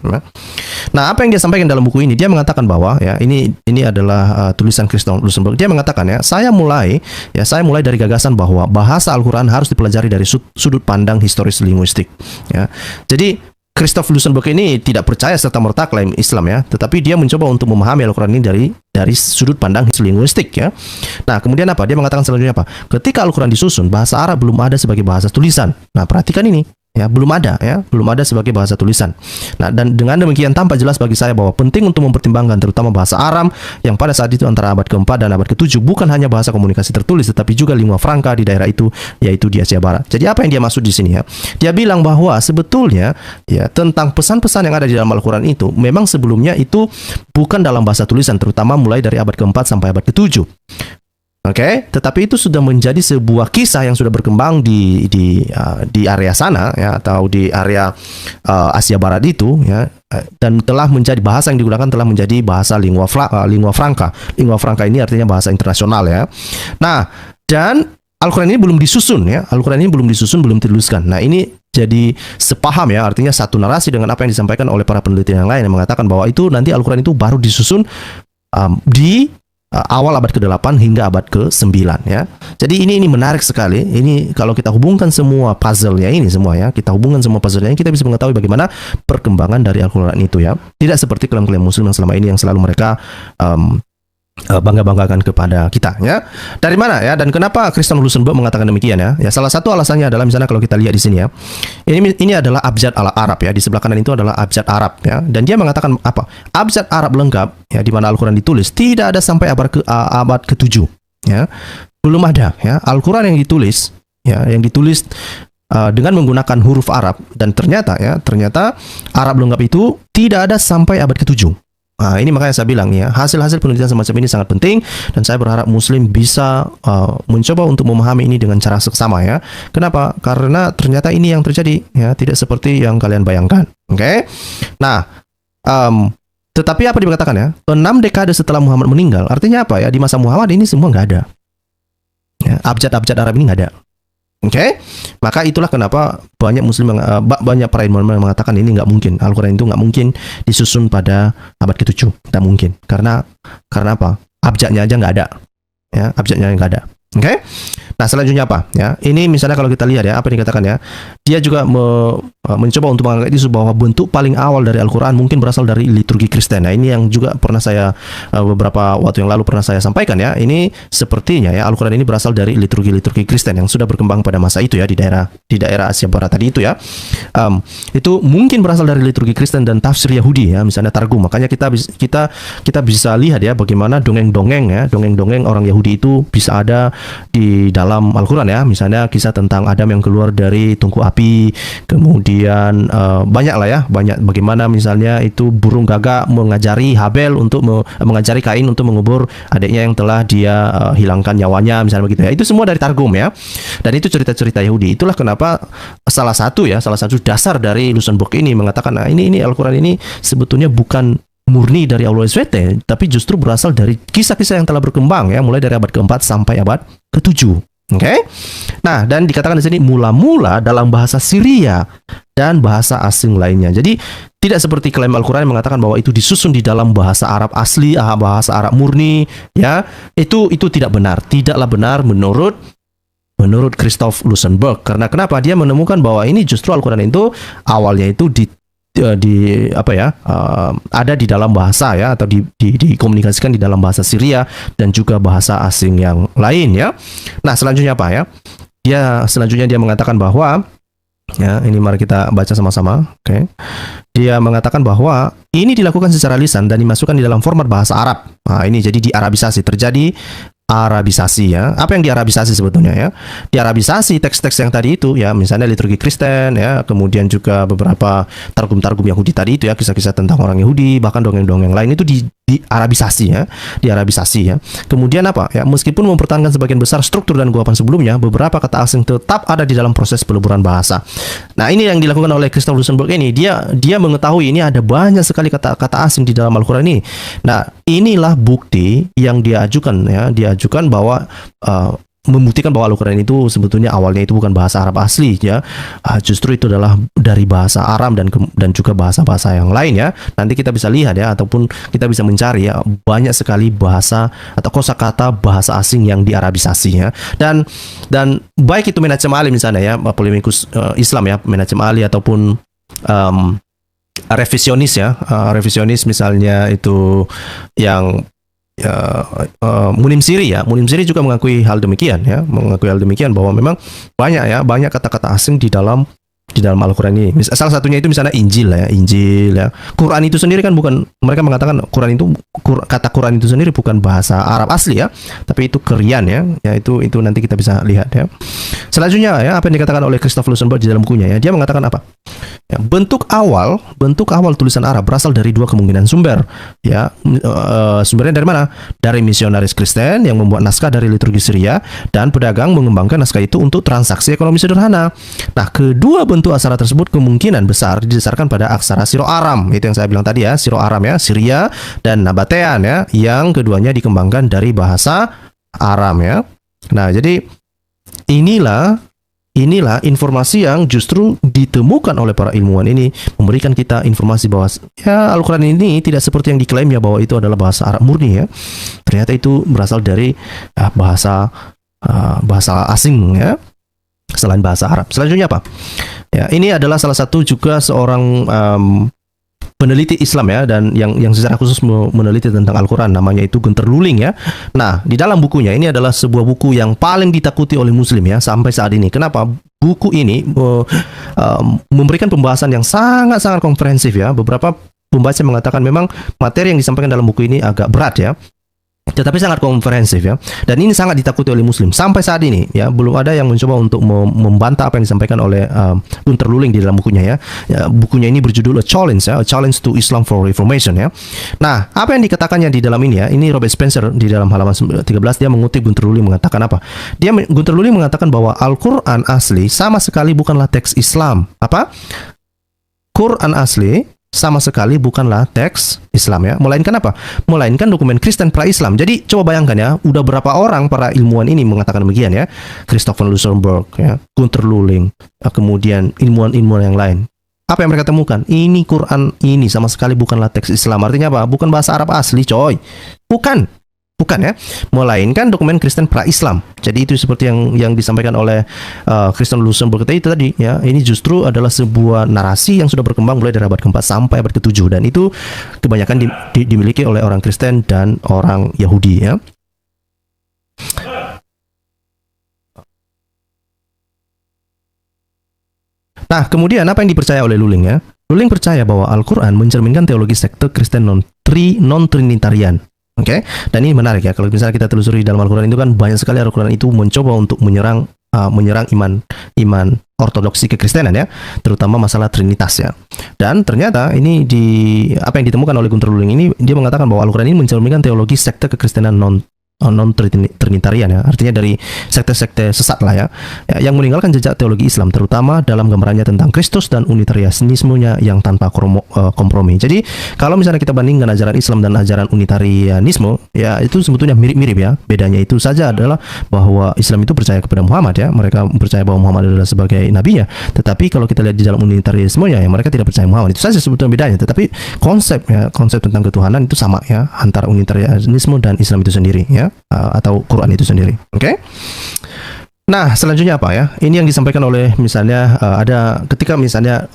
Speaker 1: Nah, apa yang dia sampaikan dalam buku ini? Dia mengatakan bahwa, ya, ini adalah tulisan Christoph Lusenberg. Dia mengatakan, ya, saya mulai dari gagasan bahwa bahasa Al-Quran harus dipelajari dari sudut pandang historis linguistik, ya. Jadi Christoph Lusenberg ini tidak percaya serta-merta klaim Islam, ya, tetapi dia mencoba untuk memahami Al-Quran ini dari sudut pandang linguistik, ya. Nah, kemudian apa? Dia mengatakan selanjutnya apa? Ketika Al-Quran disusun, bahasa Arab belum ada sebagai bahasa tulisan. Nah, perhatikan ini. Ya, belum ada sebagai bahasa tulisan. Nah, dan dengan demikian tampak jelas bagi saya bahwa penting untuk mempertimbangkan terutama bahasa Aram yang pada saat itu antara abad keempat dan abad ketujuh bukan hanya bahasa komunikasi tertulis tetapi juga lingua franca di daerah itu, yaitu di Asia Barat. Jadi apa yang dia maksud di sini ya? Dia bilang bahwa sebetulnya ya tentang pesan-pesan yang ada di dalam Al-Qur'an itu memang sebelumnya itu bukan dalam bahasa tulisan, terutama mulai dari abad keempat sampai abad ketujuh. Oke, tetapi itu sudah menjadi sebuah kisah yang sudah berkembang di area sana ya, atau di area Asia Barat itu ya, dan telah menjadi bahasa yang digunakan telah menjadi bahasa lingua franca. Lingua franca ini artinya bahasa internasional ya. Nah, dan Al-Qur'an ini belum disusun ya. Al-Qur'an ini belum disusun, belum dituliskan. Nah, ini jadi sepaham ya, artinya satu narasi dengan apa yang disampaikan oleh para peneliti yang lain yang mengatakan bahwa itu nanti Al-Qur'an itu baru disusun di awal abad ke-8 hingga abad ke-9 ya. Jadi ini menarik sekali. Ini kalau kita hubungkan semua puzzle-nya ini semua ya, kita hubungkan semua puzzle-nya, kita bisa mengetahui bagaimana perkembangan dari Al-Qur'an itu ya. Tidak seperti klaim-klaim muslim yang selama ini yang selalu mereka bangga-banggakan kepada kita ya. Dari mana ya, dan kenapa Christian Lusenberg mengatakan demikian ya? Ya, salah satu alasannya adalah misalnya kalau kita lihat di sini ya. Ini adalah abjad Arab ya. Di sebelah kanan itu adalah abjad Arab ya. Dan dia mengatakan apa? Abjad Arab lengkap ya, di mana Al-Qur'an ditulis tidak ada sampai abad ke-7 ya. Belum ada ya Al-Qur'an yang ditulis ya, yang ditulis dengan menggunakan huruf Arab, dan ternyata Arab lengkap itu tidak ada sampai abad ke-7. Nah, ini makanya saya bilang ya, hasil-hasil penelitian semacam ini sangat penting, dan saya berharap Muslim bisa mencoba untuk memahami ini dengan cara seksama ya. Kenapa? Karena ternyata ini yang terjadi ya, tidak seperti yang kalian bayangkan. Oke? Nah, tetapi apa dikatakan ya? 6 dekade setelah Muhammad meninggal, artinya apa ya? Di masa Muhammad ini semua nggak ada. Ya, abjad-abjad Arab ini nggak ada. Oke, maka itulah kenapa banyak Muslim, banyak para ilmuwan mengatakan ini nggak mungkin. Al-Qur'an itu nggak mungkin disusun pada abad ke-7, nggak mungkin. Karena apa? Abjadnya aja nggak ada. Ya, abjadnya nggak ada. Oke. Nah, selanjutnya apa? Ya, ini misalnya kalau kita lihat ya, apa yang dikatakan ya, dia juga mencoba untuk mengangkat isu bahwa bentuk paling awal dari Al-Qur'an mungkin berasal dari liturgi Kristen. Nah, ini yang juga pernah saya beberapa waktu yang lalu pernah saya sampaikan ya. Ini sepertinya ya Al-Qur'an ini berasal dari liturgi Kristen yang sudah berkembang pada masa itu ya, di daerah Asia Barat tadi itu ya. Itu mungkin berasal dari liturgi Kristen dan tafsir Yahudi ya, misalnya Targum. Makanya kita bisa lihat ya bagaimana dongeng-dongeng orang Yahudi itu bisa ada di dalam Al-Qur'an ya. Misalnya kisah tentang Adam yang keluar dari tungku api, kemudian banyak bagaimana misalnya itu burung gagak mengajari Habel untuk mengajari Kain untuk mengubur adiknya yang telah dia hilangkan nyawanya, misalnya begitu ya. Itu semua dari Targum ya. Dan itu cerita-cerita Yahudi. Itulah kenapa salah satu dasar dari Lusenberg ini mengatakan, nah ini Al-Qur'an ini sebetulnya bukan murni dari Allah SWT, tapi justru berasal dari kisah-kisah yang telah berkembang ya, mulai dari abad ke-4 sampai abad ke-7. Oke? Nah, dan dikatakan di sini mula-mula dalam bahasa Syria dan bahasa asing lainnya. Jadi tidak seperti klaim Al-Qur'an yang mengatakan bahwa itu disusun di dalam bahasa Arab asli, bahasa Arab murni ya. Itu tidak benar. Tidaklah benar menurut Christoph Lusenberg. Karena kenapa? Dia menemukan bahwa ini justru Al-Qur'an itu awalnya itu ada di dalam bahasa ya, atau dikomunikasikan di dalam bahasa Syria dan juga bahasa asing yang lain ya. Nah, selanjutnya apa ya? Selanjutnya dia mengatakan bahwa ya, ini mari kita baca sama-sama. Oke. Dia mengatakan bahwa ini dilakukan secara lisan dan dimasukkan di dalam format bahasa Arab. Nah, ini jadi diarabisasi, terjadi Arabisasi ya. Apa yang diarabisasi sebetulnya ya? Diarabisasi teks-teks yang tadi itu ya, misalnya liturgi Kristen ya, kemudian juga beberapa targum-targum Yahudi tadi itu ya, kisah-kisah tentang orang Yahudi, bahkan dongeng-dongeng lain itu diarabisasi ya. Kemudian apa ya? Meskipun mempertahankan sebagian besar struktur dan guapan sebelumnya, beberapa kata asing tetap ada di dalam proses peleburan bahasa. Nah, ini yang dilakukan oleh Christoph Lusenberg ini. Dia mengetahui ini ada banyak sekali kata-kata asing di dalam Al-Qur'an ini. Nah, inilah bukti yang dia ajukan bahwa membuktikan bahwa Al-Qur'an itu sebetulnya awalnya itu bukan bahasa Arab asli ya. Justru itu adalah dari bahasa Aram dan juga bahasa-bahasa yang lain ya. Nanti kita bisa lihat ya, ataupun kita bisa mencari ya, banyak sekali bahasa atau kosakata bahasa asing yang diarabisasi ya. Dan baik itu Menachem Ali misalnya ya, polemikus Islam ya, Menachem Ali, ataupun revisionis misalnya itu yang Munim Siri juga mengakui hal demikian bahwa memang banyak kata-kata asing di dalam di dalam Al-Quran ini. Salah satunya itu misalnya Injil ya, Injil ya. Quran itu sendiri kan bukan, mereka mengatakan Quran itu kata Quran itu sendiri bukan bahasa Arab asli ya, tapi itu Korean ya. Ya itu nanti kita bisa lihat ya. Selanjutnya ya, apa yang dikatakan oleh Christoph Lusenberg di dalam bukunya ya. Dia mengatakan apa? Ya, bentuk awal tulisan Arab berasal dari dua kemungkinan sumber ya. Sumbernya dari mana? Dari misionaris Kristen yang membuat naskah dari liturgi Syria, dan pedagang mengembangkan naskah itu untuk transaksi ekonomi sederhana. Nah, kedua bentuk aksara tersebut kemungkinan besar didasarkan pada aksara Siro-Aram. Itu yang saya bilang tadi ya, Siro-Aram ya, Syria dan Nabatean ya, yang keduanya dikembangkan dari bahasa Aram ya. Nah, jadi inilah informasi yang justru ditemukan oleh para ilmuwan ini, memberikan kita informasi bahwa ya Al-Quran ini tidak seperti yang diklaim ya, bahwa itu adalah bahasa Arab murni ya. Ternyata itu berasal dari bahasa asing ya, selain bahasa Arab. Selanjutnya apa? Ya, ini adalah salah satu juga seorang peneliti Islam ya, dan yang secara khusus meneliti tentang Al-Quran, namanya itu Gunter Luling ya. Nah, di dalam bukunya, ini adalah sebuah buku yang paling ditakuti oleh Muslim ya sampai saat ini. Kenapa? Buku ini memberikan pembahasan yang sangat-sangat komprehensif ya. Beberapa pembahasan mengatakan memang materi yang disampaikan dalam buku ini agak berat ya, tetapi sangat komprehensif ya, dan ini sangat ditakuti oleh Muslim sampai saat ini ya. Belum ada yang mencoba untuk membantah apa yang disampaikan oleh Gunter Luling di dalam bukunya ya. Bukunya ini berjudul A Challenge to Islam for Reformation ya. Nah, apa yang dikatakannya di dalam ini ya, ini Robert Spencer di dalam halaman 13, dia mengutip Gunter Luling mengatakan apa? Gunter Luling mengatakan bahwa Al-Quran asli sama sekali bukanlah teks Islam. Apa? Quran asli sama sekali bukanlah teks Islam ya, melainkan apa? Melainkan dokumen Kristen pra-Islam. Jadi coba bayangkan ya, udah berapa orang para ilmuwan ini mengatakan demikian ya. Christoph Lusenberg ya, Gunter Luling, kemudian ilmuwan-ilmuwan yang lain. Apa yang mereka temukan? Ini Quran ini sama sekali bukanlah teks Islam. Artinya apa? Bukan bahasa Arab asli, coy. Bukan ya, melainkan dokumen Kristen pra-Islam. Jadi itu seperti yang disampaikan oleh Christoph Lusenberg tadi ya. Ini justru adalah sebuah narasi yang sudah berkembang mulai dari abad ke-4 sampai abad ke-7, dan itu kebanyakan dimiliki oleh orang Kristen dan orang Yahudi ya. Nah, kemudian apa yang dipercaya oleh Luling ya? Luling percaya bahwa Al-Quran mencerminkan teologi sekte Kristen non-Trinitarian. Oke, dan ini menarik ya. Kalau misalnya kita telusuri dalam Al-Quran itu kan banyak sekali Al-Quran itu mencoba untuk menyerang iman ortodoksi kekristenan ya, terutama masalah Trinitas ya. Dan ternyata ini apa yang ditemukan oleh Gunter Luling ini, dia mengatakan bahwa Al-Quran ini mencerminkan teologi sekte kekristenan non-Trinitarian ya, artinya dari sekte-sekte sesat lah ya, yang meninggalkan jejak teologi Islam, terutama dalam gambarannya tentang Kristus dan unitarianismenya yang tanpa kompromi. Jadi kalau misalnya kita bandingkan ajaran Islam dan ajaran unitarianisme ya, itu sebetulnya mirip-mirip ya. Bedanya itu saja adalah bahwa Islam itu percaya kepada Muhammad ya, mereka percaya bahwa Muhammad adalah sebagai nabinya. Tetapi kalau kita lihat di dalam unitarianismenya ya, mereka tidak percaya Muhammad. Itu saja sebetulnya bedanya. Tetapi konsep tentang ketuhanan itu sama ya, antara unitarianisme dan Islam itu sendiri ya, atau Quran itu sendiri. Oke? Nah, selanjutnya apa ya? Ini yang disampaikan oleh misalnya ada ketika misalnya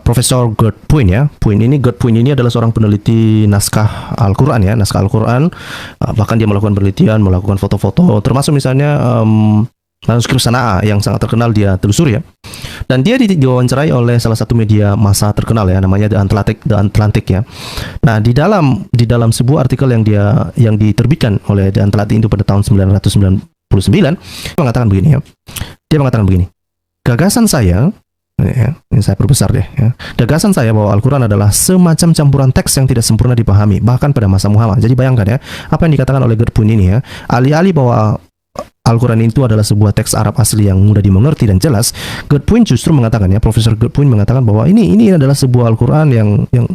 Speaker 1: Profesor Gerd Puin ya. Gerd Puin ini adalah seorang peneliti naskah Al-Quran ya, naskah Al-Quran. Bahkan dia melakukan penelitian, melakukan foto-foto, termasuk misalnya manuskrip Sanaa yang sangat terkenal dia telusuri ya. Dan dia diwawancarai oleh salah satu media massa terkenal ya, namanya The Atlantic ya. Nah, di dalam sebuah artikel yang diterbitkan oleh The Atlantic itu pada tahun 1999, mengatakan begini ya. Dia mengatakan begini. Gagasan saya ya, ini saya perbesar deh ya. Gagasan saya bahwa Al-Quran adalah semacam campuran teks yang tidak sempurna dipahami bahkan pada masa Muhammad. Jadi bayangkan ya, apa yang dikatakan oleh Gerd Puin ini ya. Alih-alih bahwa Al-Quran itu adalah sebuah teks Arab asli yang mudah dimengerti dan jelas, Gerd Puin justru mengatakan ya, Profesor Gerd Puin mengatakan bahwa ini adalah sebuah Al-Quran yang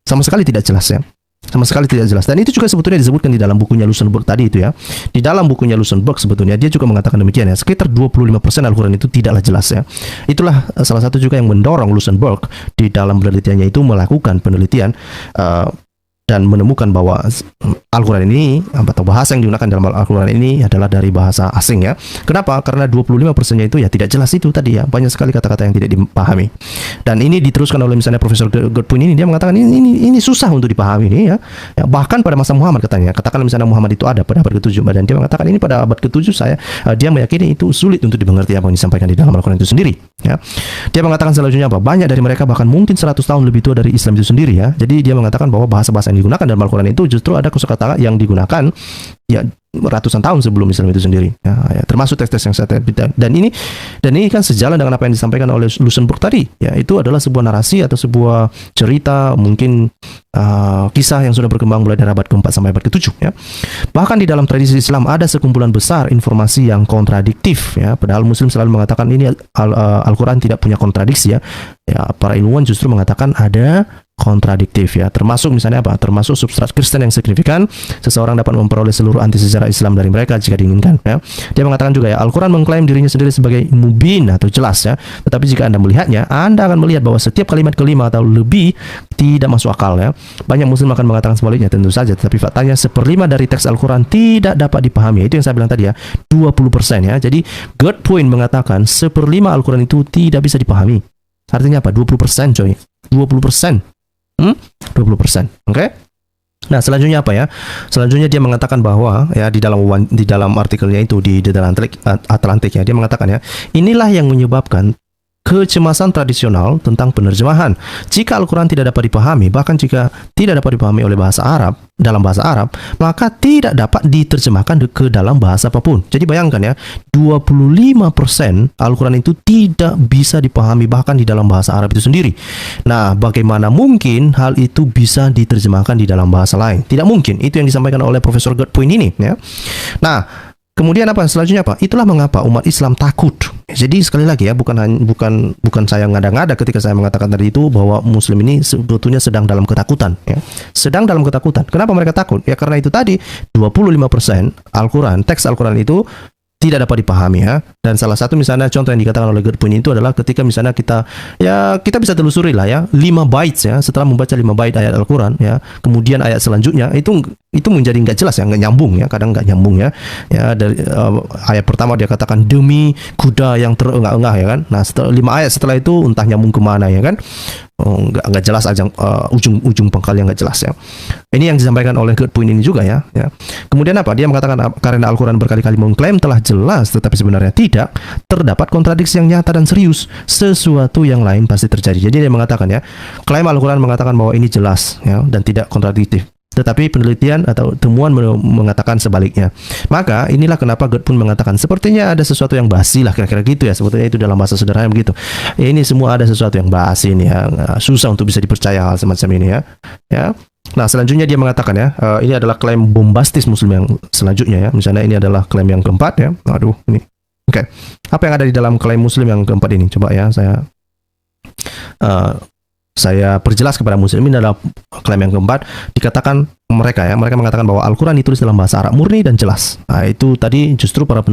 Speaker 1: sama sekali tidak jelas ya. Sama sekali tidak jelas. Dan itu juga sebetulnya disebutkan di dalam bukunya Lusenberg tadi itu ya. Di dalam bukunya Lusenberg sebetulnya dia juga mengatakan demikian ya. Sekitar 25% Al-Quran itu tidaklah jelas ya. Itulah salah satu juga yang mendorong Lusenberg di dalam penelitiannya itu melakukan penelitian dan menemukan bahwa Al-Quran ini atau bahasa yang digunakan dalam Al-Quran ini adalah dari bahasa asing ya. Kenapa? Karena 25%-nya itu ya tidak jelas itu tadi ya. Banyak sekali kata-kata yang tidak dipahami. Dan ini diteruskan oleh misalnya Profesor Godwin ini, dia mengatakan ini susah untuk dipahami ini ya. Bahkan pada masa Muhammad katanya, katakan misalnya Muhammad itu ada pada abad ke-7 dan dia mengatakan ini pada abad ke-7 dia meyakini itu sulit untuk dimengerti apa yang disampaikan di dalam Al-Quran itu sendiri ya. Dia mengatakan selanjutnya apa? Banyak dari mereka bahkan mungkin 100 tahun lebih tua dari Islam itu sendiri ya. Jadi dia mengatakan bahwa bahasa-bahasa yang digunakan dalam Al-Quran itu justru ada kosakata yang digunakan ya ratusan tahun sebelum Islam itu sendiri ya, termasuk teks-teks yang saya dan ini kan sejalan dengan apa yang disampaikan oleh Luxemburg tadi ya. Itu adalah sebuah narasi atau sebuah cerita, mungkin kisah yang sudah berkembang mulai dari abad ke-4 sampai abad ke-7 ya. Bahkan di dalam tradisi Islam ada sekumpulan besar informasi yang kontradiktif ya, padahal Muslim selalu mengatakan ini Al-Quran tidak punya kontradiksi ya. Para ilmuwan justru mengatakan ada kontradiktif ya, termasuk misalnya apa? Termasuk substrat Kristen yang signifikan. Seseorang dapat memperoleh seluruh anti sejarah Islam dari mereka jika diinginkan ya. Dia mengatakan juga ya, Al-Quran mengklaim dirinya sendiri sebagai mubin atau jelas ya, tetapi jika Anda melihatnya, Anda akan melihat bahwa setiap kalimat kelima atau lebih tidak masuk akal ya. Banyak Muslim akan mengatakan sebaliknya tentu saja, tetapi faktanya 1/5 dari teks Al-Quran tidak dapat dipahami. Itu yang saya bilang tadi ya, 20% ya. Jadi Godwin mengatakan 1/5 Al-Quran itu tidak bisa dipahami. Artinya apa? 20% coy, 20%. 20%. Oke? Nah, selanjutnya apa ya? Selanjutnya dia mengatakan bahwa ya di dalam artikelnya itu di The Atlantic ya, dia mengatakan ya, inilah yang menyebabkan kecemasan tradisional tentang penerjemahan. Jika Al-Quran tidak dapat dipahami, bahkan jika tidak dapat dipahami oleh dalam bahasa Arab, maka tidak dapat diterjemahkan ke dalam bahasa apapun. Jadi bayangkan ya, 25% Al-Quran itu tidak bisa dipahami bahkan di dalam bahasa Arab itu sendiri. Nah, bagaimana mungkin hal itu bisa diterjemahkan di dalam bahasa lain? Tidak mungkin. Itu yang disampaikan oleh Profesor Godwin ini ya. Nah, kemudian apa? Selanjutnya apa? Itulah mengapa umat Islam takut. Jadi sekali lagi ya, bukan saya ngada-ngada ketika saya mengatakan tadi itu bahwa Muslim ini sebetulnya sedang dalam ketakutan ya. Sedang dalam ketakutan. Kenapa mereka takut? Ya karena itu tadi 25% Al-Quran, teks Al-Quran itu tidak dapat dipahami ya. Dan salah satu misalnya contoh yang dikatakan oleh Godwin itu adalah ketika misalnya kita bisa telusuri lah ya, 5 bait ya, setelah membaca 5 bait ayat Al-Quran ya, kemudian ayat selanjutnya itu menjadi nggak jelas ya, nggak nyambung ya, kadang nggak nyambung ya. Ya dari ayat pertama dia katakan demi kuda yang terengah-engah ya kan. Nah, setelah 5 ayat setelah itu entah nyambung kemana ya kan. Nggak jelas aja, ujung pangkalnya nggak jelas ya. Ini yang disampaikan oleh Godwin ini juga ya. Kemudian apa? Dia mengatakan karena Al-Quran berkali-kali mengklaim telah jelas, tetapi sebenarnya tidak, terdapat kontradiksi yang nyata dan serius. Sesuatu yang lain pasti terjadi. Jadi dia mengatakan ya, klaim Al-Quran mengatakan bahwa ini jelas ya dan tidak kontradiktif. Tetapi penelitian atau temuan mengatakan sebaliknya. Maka inilah kenapa Godwin mengatakan sepertinya ada sesuatu yang basi lah, kira-kira gitu ya. Sebetulnya itu dalam bahasa sederhana begitu. Ini semua ada sesuatu yang basi ini ya. Susah untuk bisa dipercaya hal semacam ini ya. Nah, selanjutnya dia mengatakan ya, ini adalah klaim bombastis Muslim yang selanjutnya ya. Misalnya ini adalah klaim yang keempat ya. Aduh, ini. Oke. Apa yang ada di dalam klaim Muslim yang keempat ini? Coba ya saya perjelas kepada Muslim. Ini adalah klaim yang keempat. Dikatakan mereka mengatakan bahwa Al-Quran ditulis dalam bahasa Arab murni dan jelas. Nah, itu tadi justru para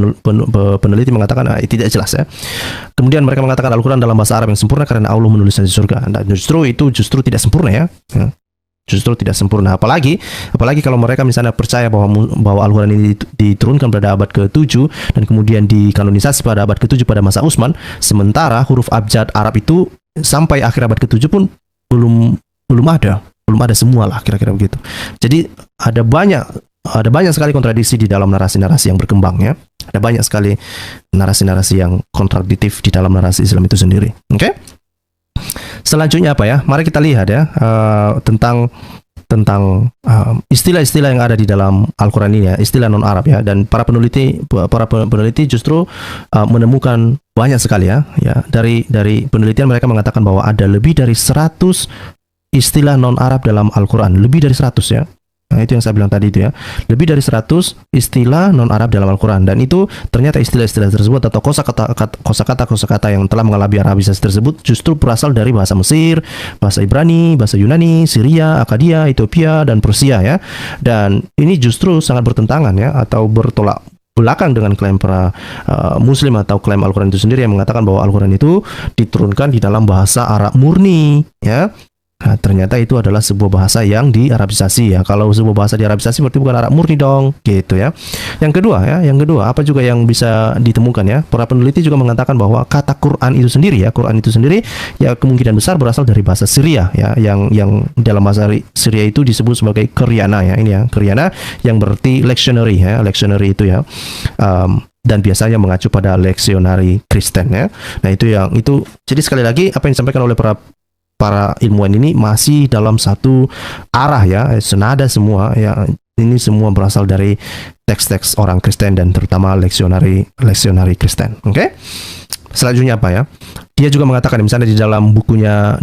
Speaker 1: peneliti mengatakan tidak jelas ya. Kemudian mereka mengatakan Al-Quran dalam bahasa Arab yang sempurna karena Allah menulisnya di surga. Nah, justru tidak sempurna ya. Justru tidak sempurna. Apalagi kalau mereka misalnya percaya bahwa Al-Quran ini diturunkan pada abad ke-7 dan kemudian dikanonisasi pada abad ke-7 pada masa Utsman, sementara huruf abjad Arab itu sampai akhir abad ke-7 pun belum ada semua lah, kira-kira begitu. Jadi ada banyak sekali kontradiksi di dalam narasi-narasi yang berkembang ya. Ada banyak sekali narasi-narasi yang kontradiktif di dalam narasi Islam itu sendiri. Oke? Selanjutnya apa ya? Mari kita lihat ya tentang istilah-istilah yang ada di dalam Al-Quran ini ya, istilah non-Arab ya. Dan para peneliti justru menemukan banyak sekali ya. Dari penelitian mereka mengatakan bahwa ada lebih dari 100 istilah non-Arab dalam Al-Quran, lebih dari 100 ya. Nah, itu yang saya bilang tadi itu ya. Lebih dari 100 istilah non-Arab dalam Al-Quran. Dan itu ternyata istilah-istilah tersebut atau kosakata yang telah mengalami Arabisasi tersebut justru berasal dari bahasa Mesir, bahasa Ibrani, bahasa Yunani, Syria, Akkadia, Ethiopia, dan Persia ya. Dan ini justru sangat bertentangan ya, atau bertolak belakang dengan klaim para Muslim atau klaim Al-Quran itu sendiri yang mengatakan bahwa Al-Quran itu diturunkan di dalam bahasa Arab murni ya. Nah, ternyata itu adalah sebuah bahasa yang diarabisasi ya. Kalau sebuah bahasa diarabisasi berarti bukan Arab murni dong, gitu ya. Yang kedua, apa juga yang bisa ditemukan ya? Para peneliti juga mengatakan bahwa kata Quran itu sendiri ya kemungkinan besar berasal dari bahasa Syria ya, yang dalam bahasa Syria itu disebut sebagai Qur'ana ya. Ini ya, Qur'ana yang berarti lectionary ya, lectionary itu ya. Dan biasanya mengacu pada leksionari Kristen ya. Nah, itu jadi sekali lagi apa yang disampaikan oleh para ilmuwan ini masih dalam satu arah ya, senada semua ya. Ini semua berasal dari teks-teks orang Kristen dan terutama leksionari Kristen. Oke? Selanjutnya apa ya? Dia juga mengatakan misalnya di dalam bukunya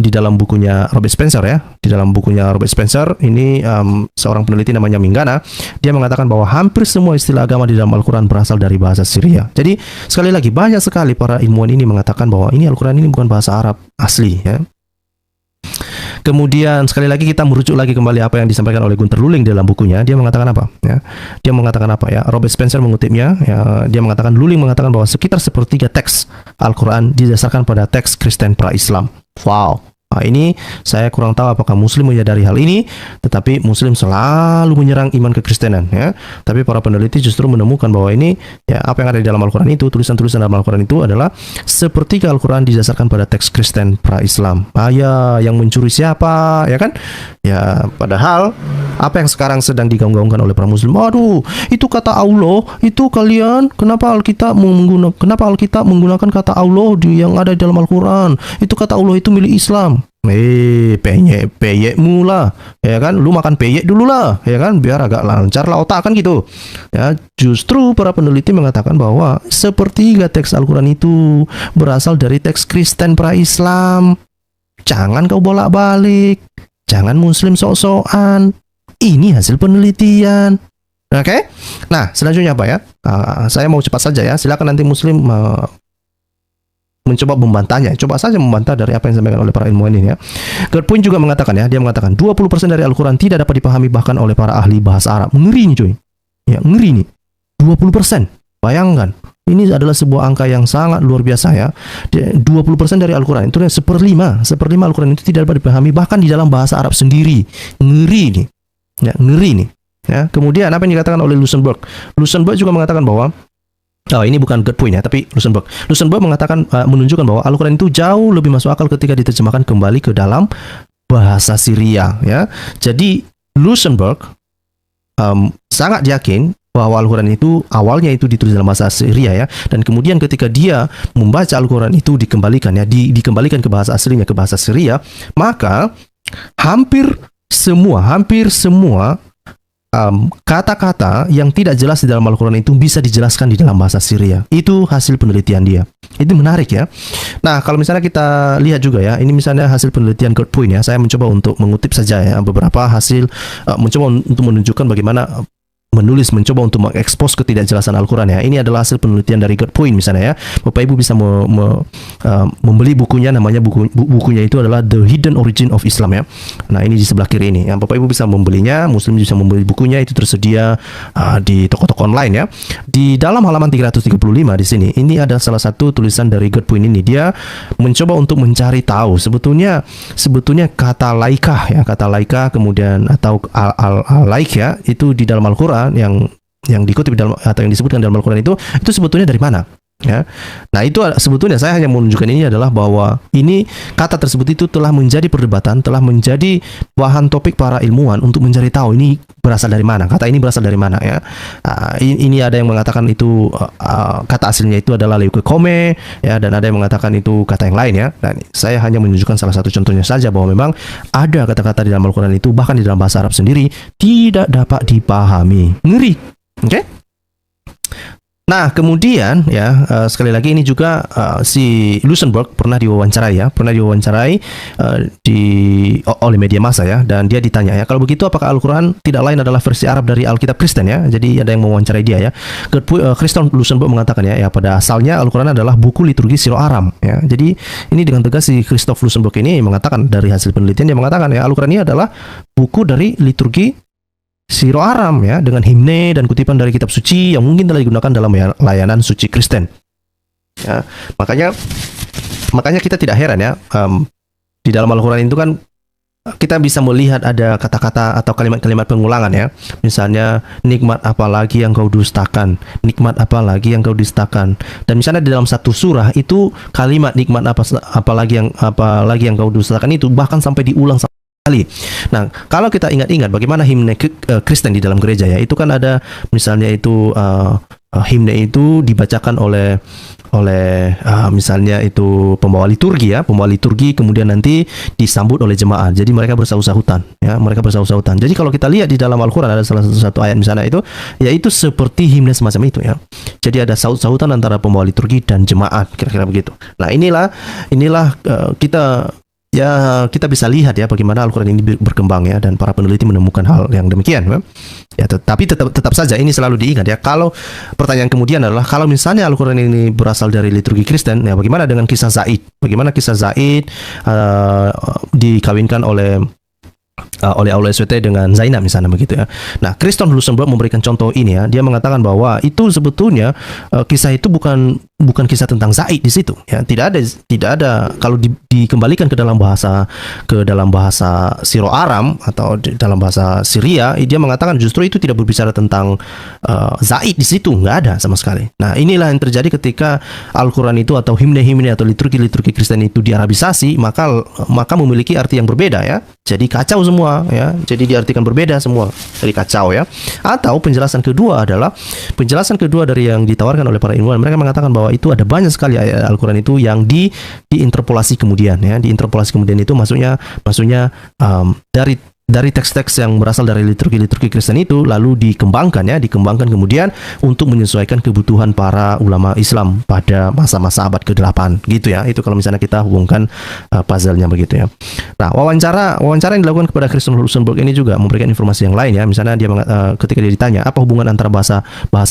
Speaker 1: Robert Spencer ya, di dalam bukunya Robert Spencer ini seorang peneliti namanya Minggana, dia mengatakan bahwa hampir semua istilah agama di dalam Al-Quran berasal dari bahasa Syria. Jadi sekali lagi banyak sekali para ilmuwan ini mengatakan bahwa ini Al-Quran ini bukan bahasa Arab asli ya. Kemudian sekali lagi kita merujuk lagi kembali apa yang disampaikan oleh Gunther Lulling dalam bukunya. Dia mengatakan apa? Ya, dia mengatakan apa ya? Robert Spencer mengutipnya. Ya, dia mengatakan Lulling mengatakan bahwa sekitar sepertiga teks Al-Quran didasarkan pada teks Kristen pra-Islam. Wow. Nah, ini saya kurang tahu apakah Muslim menyadari hal ini, tetapi Muslim selalu menyerang iman kekristenan ya. Tapi para peneliti justru menemukan bahwa ini ya apa yang ada di dalam Al-Quran itu, tulisan-tulisan dalam Al-Quran itu adalah sepertiga Al-Quran didasarkan pada teks Kristen pra-Islam. Ya, yang mencuri siapa, ya kan? Ya, padahal apa yang sekarang sedang digaung-gaungkan oleh para Muslim, aduh, itu kata Allah, itu kalian kenapa Alkitab menggunakan kata Allah yang ada di dalam Al-Quran? Itu kata Allah itu milik Islam. Peyek mula, ya kan? Lu makan peyek dulu lah, ya kan? Biar agak lancar lah otak kan gitu. Ya, justru para peneliti mengatakan bahwa sepertiga teks Al-Quran itu berasal dari teks Kristen pra-Islam. Jangan kau bolak-balik, jangan Muslim sok-sokan. Ini hasil penelitian. Oke? Nah, selanjutnya apa ya? Saya mau cepat saja ya. Silakan nanti Muslim mencoba membantahnya. Coba saja membantah dari apa yang disampaikan oleh para ilmuwan ini ya. Gerd Poin juga mengatakan ya, dia mengatakan 20% dari Al-Quran tidak dapat dipahami bahkan oleh para ahli bahasa Arab. Ngeri nih cuy. Ya, ngeri nih. 20%. Bayangkan. Ini adalah sebuah angka yang sangat luar biasa ya. 20% dari Al-Quran itu seperlima Al-Quran itu tidak dapat dipahami bahkan di dalam bahasa Arab sendiri. Ngeri nih. Ya, ngeri nih. Ya, kemudian apa yang dikatakan oleh Luxemburg juga mengatakan bahwa ini bukan Gerd Poin ya, tapi Luxemburg mengatakan menunjukkan bahwa Al-Quran itu jauh lebih masuk akal ketika diterjemahkan kembali ke dalam bahasa Syria ya. Jadi Luxemburg sangat yakin bahwa Al-Quran itu awalnya itu ditulis dalam bahasa Syria ya, dan kemudian ketika dia membaca Al-Quran itu dikembalikan ke bahasa aslinya, ke bahasa Syria, maka hampir semua kata-kata yang tidak jelas di dalam Al-Quran itu bisa dijelaskan di dalam bahasa Syria. Itu hasil penelitian dia. Itu menarik ya. Nah, kalau misalnya kita lihat juga ya, ini misalnya hasil penelitian Gerd Poin ya. Saya mencoba untuk mengutip saja ya beberapa hasil, mencoba untuk menunjukkan bagaimana mencoba untuk mengekspos ketidakjelasan Al-Quran ya. Ini adalah hasil penelitian dari Gerd Poin misalnya ya. Bapak Ibu bisa membeli bukunya, namanya bukunya itu adalah The Hidden Origin of Islam ya. Nah, ini di sebelah kiri ini. Bapak Ibu bisa membelinya, Muslim bisa membeli bukunya, itu tersedia di toko-toko online ya. Di dalam halaman 335 di sini, ini ada salah satu tulisan dari Gerd Poin ini. Dia mencoba untuk mencari tahu sebetulnya kata laika kemudian atau al-laik ya, itu di dalam Al-Quran yang dikutip dalam atau yang disebutkan dalam Al-Quran itu sebetulnya dari mana ya. Nah, itu sebetulnya saya hanya menunjukkan ini adalah bahwa ini kata tersebut itu telah menjadi perdebatan, telah menjadi bahan topik para ilmuwan untuk mencari tahu ini berasal dari mana, kata ini berasal dari mana ya. Ini ada yang mengatakan itu kata aslinya itu adalah leukekome ya, dan ada yang mengatakan itu kata yang lain ya. Dan saya hanya menunjukkan salah satu contohnya saja bahwa memang ada kata-kata di dalam Al-Quran itu bahkan di dalam bahasa Arab sendiri tidak dapat dipahami. Ngeri. Oke? Nah, kemudian ya sekali lagi ini juga si Luxemburg pernah diwawancarai oleh media massa ya, dan dia ditanya ya, kalau begitu apakah Al-Quran tidak lain adalah versi Arab dari Alkitab Kristen ya. Jadi ada yang mewawancarai dia ya. Christoph Luxemburg mengatakan ya pada asalnya Al-Quran adalah buku liturgi Syro-Aram ya. Jadi ini dengan tegas si Christoph Luxemburg ini mengatakan dari hasil penelitian, dia mengatakan ya Al-Quran ini adalah buku dari liturgi Syro-Aram ya, dengan himne dan kutipan dari kitab suci yang mungkin telah digunakan dalam layanan suci Kristen. Ya, makanya kita tidak heran ya, di dalam Al-Quran itu kan kita bisa melihat ada kata-kata atau kalimat-kalimat pengulangan ya. Misalnya, nikmat apa lagi yang kau dustakan, nikmat apa lagi yang kau dustakan. Dan misalnya di dalam satu surah itu kalimat nikmat apa lagi yang kau dustakan itu bahkan sampai diulang kali. Nah, kalau kita ingat-ingat bagaimana himne Kristen di dalam gereja ya, itu kan ada misalnya itu himne itu dibacakan oleh misalnya itu pembawa liturgi ya, kemudian nanti disambut oleh jemaat. Jadi mereka bersahut-sahutan ya, Jadi kalau kita lihat di dalam Al-Qur'an ada salah satu ayat misalnya itu, yaitu seperti himne semacam itu ya. Jadi ada sahut-sahutan antara pembawa liturgi dan jemaat, kira-kira begitu. Nah, inilah kita bisa lihat ya bagaimana Al-Quran ini berkembang ya, dan para peneliti menemukan hal yang demikian ya. Tapi tetap saja ini selalu diingat ya. Kalau pertanyaan kemudian adalah, kalau misalnya Al-Quran ini berasal dari liturgi Kristen ya, bagaimana dengan kisah Zaid? Bagaimana kisah Zaid dikawinkan oleh SWT dengan Zainab misalnya begitu ya. Nah, Kriston Lusenberg memberikan contoh ini ya. Dia mengatakan bahwa itu sebetulnya kisah itu bukan kisah tentang Zaid di situ ya. Tidak ada kalau dikembalikan ke dalam bahasa Siro Aram atau dalam bahasa Syria, dia mengatakan justru itu tidak berbicara tentang Zaid di situ, nggak ada sama sekali. Nah, inilah yang terjadi ketika Al-Quran itu atau himne-himne atau liturgi Kristen itu diarabisasi, maka memiliki arti yang berbeda ya. Jadi kacau semua ya. Jadi diartikan berbeda semua. Jadi kacau ya. Atau penjelasan kedua dari yang ditawarkan oleh para ilmuwan, mereka mengatakan bahwa itu ada banyak sekali ayat Al-Quran itu yang diinterpolasi kemudian ya. Diinterpolasi kemudian itu maksudnya dari teks-teks yang berasal dari liturgi Kristen itu lalu dikembangkan kemudian untuk menyesuaikan kebutuhan para ulama Islam pada masa-masa abad ke-8 gitu ya. Itu kalau misalnya kita hubungkan puzzle-nya begitu ya. Nah, wawancara yang dilakukan kepada Kriston Lusenberg ini juga memberikan informasi yang lain ya. Misalnya ketika dia ditanya apa hubungan antara bahasa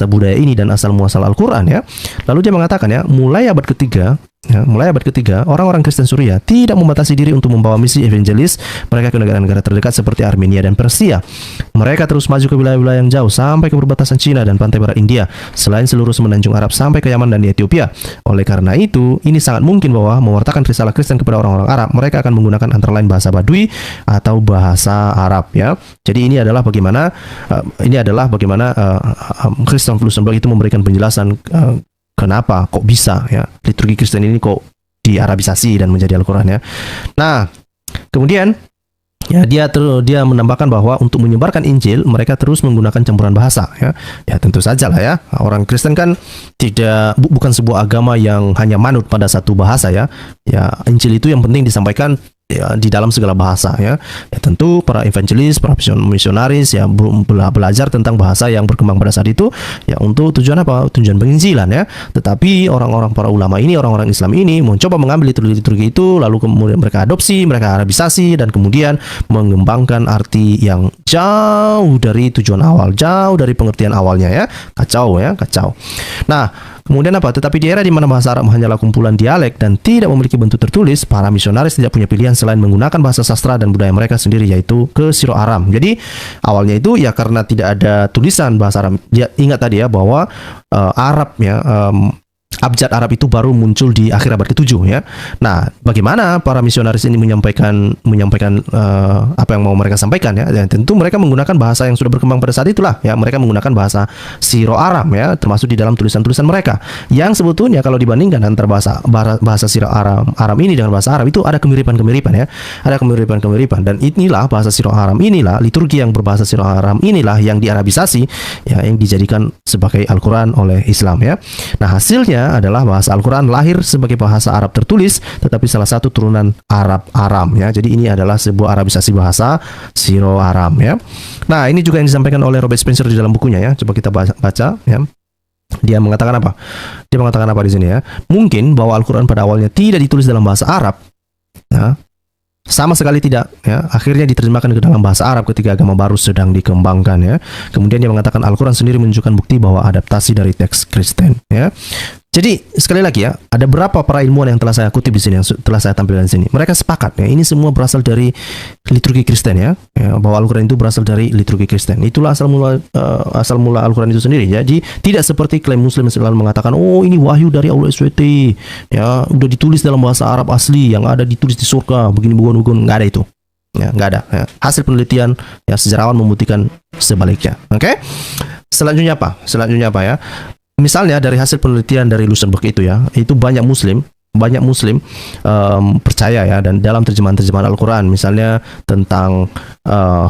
Speaker 1: budaya ini dan asal muasal Al-Quran ya. Lalu dia mengatakan ya, mulai abad ketiga, orang-orang Kristen Suriah tidak membatasi diri untuk membawa misi evangelis mereka ke negara-negara terdekat seperti Armenia dan Persia. Mereka terus maju ke wilayah-wilayah yang jauh sampai ke perbatasan Cina dan pantai barat India, selain seluruh semenanjung Arab sampai ke Yaman dan di Ethiopia. Oleh karena itu, ini sangat mungkin bahwa mewartakan risalah Kristen kepada orang-orang Arab, mereka akan menggunakan antara lain bahasa Badui atau bahasa Arab ya. Jadi ini adalah bagaimana Kriston Lusenberg itu memberikan penjelasan kenapa kok bisa ya liturgi Kristen ini kok diarabisasi dan menjadi Al-Quran ya. Nah, kemudian ya dia menambahkan bahwa untuk menyebarkan Injil mereka terus menggunakan campuran bahasa ya. Ya tentu saja lah ya. Orang Kristen kan bukan sebuah agama yang hanya manut pada satu bahasa ya. Ya, Injil itu yang penting disampaikan ya, di dalam segala bahasa ya. Ya tentu para evangelis, para misionaris ya belajar tentang bahasa yang berkembang pada saat itu ya, untuk tujuan apa? Tujuan penginjilan ya. Tetapi para ulama ini, orang-orang Islam ini mencoba mengambil liturgi itu, lalu kemudian mereka adopsi, mereka arabisasi, dan kemudian mengembangkan arti yang jauh dari tujuan awal, jauh dari pengertian awalnya ya. Kacau. Nah, kemudian apa? Tetapi di era di mana bahasa Arab hanyalah kumpulan dialek dan tidak memiliki bentuk tertulis, para misionaris tidak punya pilihan selain menggunakan bahasa sastra dan budaya mereka sendiri, yaitu ke Siro Aram. Jadi awalnya itu ya karena tidak ada tulisan bahasa Arab. Dia ingat tadi ya bahwa Arab ya, abjad Arab itu baru muncul di akhir abad ke-7 ya. Nah, bagaimana para misionaris ini menyampaikan apa yang mau mereka sampaikan ya? Dan tentu mereka menggunakan bahasa yang sudah berkembang pada saat itulah ya. Mereka menggunakan bahasa Siro Aram ya, termasuk di dalam tulisan-tulisan mereka. Yang sebetulnya kalau dibandingkan antara bahasa Siro Aram ini dengan bahasa Arab itu ada kemiripan-kemiripan ya. Ada kemiripan-kemiripan, dan inilah bahasa Siro Aram inilah, liturgi yang berbahasa Siro Aram inilah yang diarabisasi ya, yang dijadikan sebagai Al-Quran oleh Islam ya. Nah, hasilnya adalah bahasa Al-Quran lahir sebagai bahasa Arab tertulis, tetapi salah satu turunan Arab Aram ya. Jadi ini adalah sebuah arabisasi bahasa Siro Aram ya. Nah, ini juga yang disampaikan oleh Robert Spencer di dalam bukunya ya. Coba kita baca ya. Dia mengatakan apa? Di sini ya. Mungkin bahwa Al-Quran pada awalnya tidak ditulis dalam bahasa Arab ya. Sama sekali tidak ya. Akhirnya diterjemahkan ke dalam bahasa Arab ketika agama baru sedang dikembangkan ya. Kemudian dia mengatakan Al-Quran sendiri menunjukkan bukti bahwa adaptasi dari teks Kristen ya. Jadi sekali lagi ya, ada berapa para ilmuwan yang telah saya kutip di sini, yang telah saya tampilkan di sini. Mereka sepakat ya, ini semua berasal dari liturgi Kristen ya, bahwa Al-Quran itu berasal dari liturgi Kristen. Itulah asal mula Al-Quran itu sendiri. Jadi tidak seperti klaim Muslim selalu mengatakan, oh ini wahyu dari Allah SWT ya, udah ditulis dalam bahasa Arab asli yang ada ditulis di surga, begini bukan, nggak ada itu. Ya, nggak ada. Ya. Hasil penelitian ya sejarawan membuktikan sebaliknya. Oke. Selanjutnya apa ya? Misalnya dari hasil penelitian dari Luxembourg itu ya, itu banyak Muslim percaya ya, dan dalam terjemahan Al-Quran misalnya tentang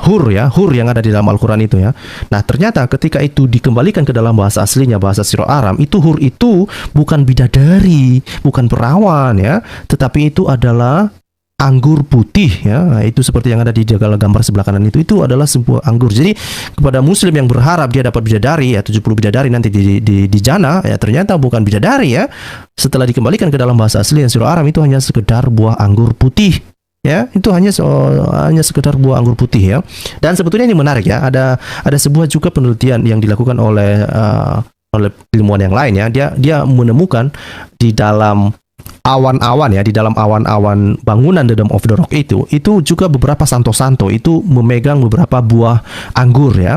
Speaker 1: hur yang ada di dalam Al-Quran itu ya. Nah ternyata ketika itu dikembalikan ke dalam bahasa aslinya, bahasa Siro Aram, itu hur itu bukan bidadari, bukan perawan ya, tetapi itu adalah anggur putih ya. Nah, itu seperti yang ada di gambar sebelah kanan itu adalah sebuah anggur. Jadi kepada muslim yang berharap dia dapat bidadari ya, 70 bidadari nanti di jannah ya, ternyata bukan bidadari ya. Setelah dikembalikan ke dalam bahasa asli yang Siro Aram, itu hanya sekedar buah anggur putih ya. Itu hanya sekedar buah anggur putih ya. Dan sebetulnya ini menarik ya, ada sebuah juga penelitian yang dilakukan oleh ilmuwan yang lain ya. Dia menemukan di dalam awan-awan ya, di dalam awan-awan bangunan The Dome of the Rock itu juga beberapa santo-santo itu memegang beberapa buah anggur ya.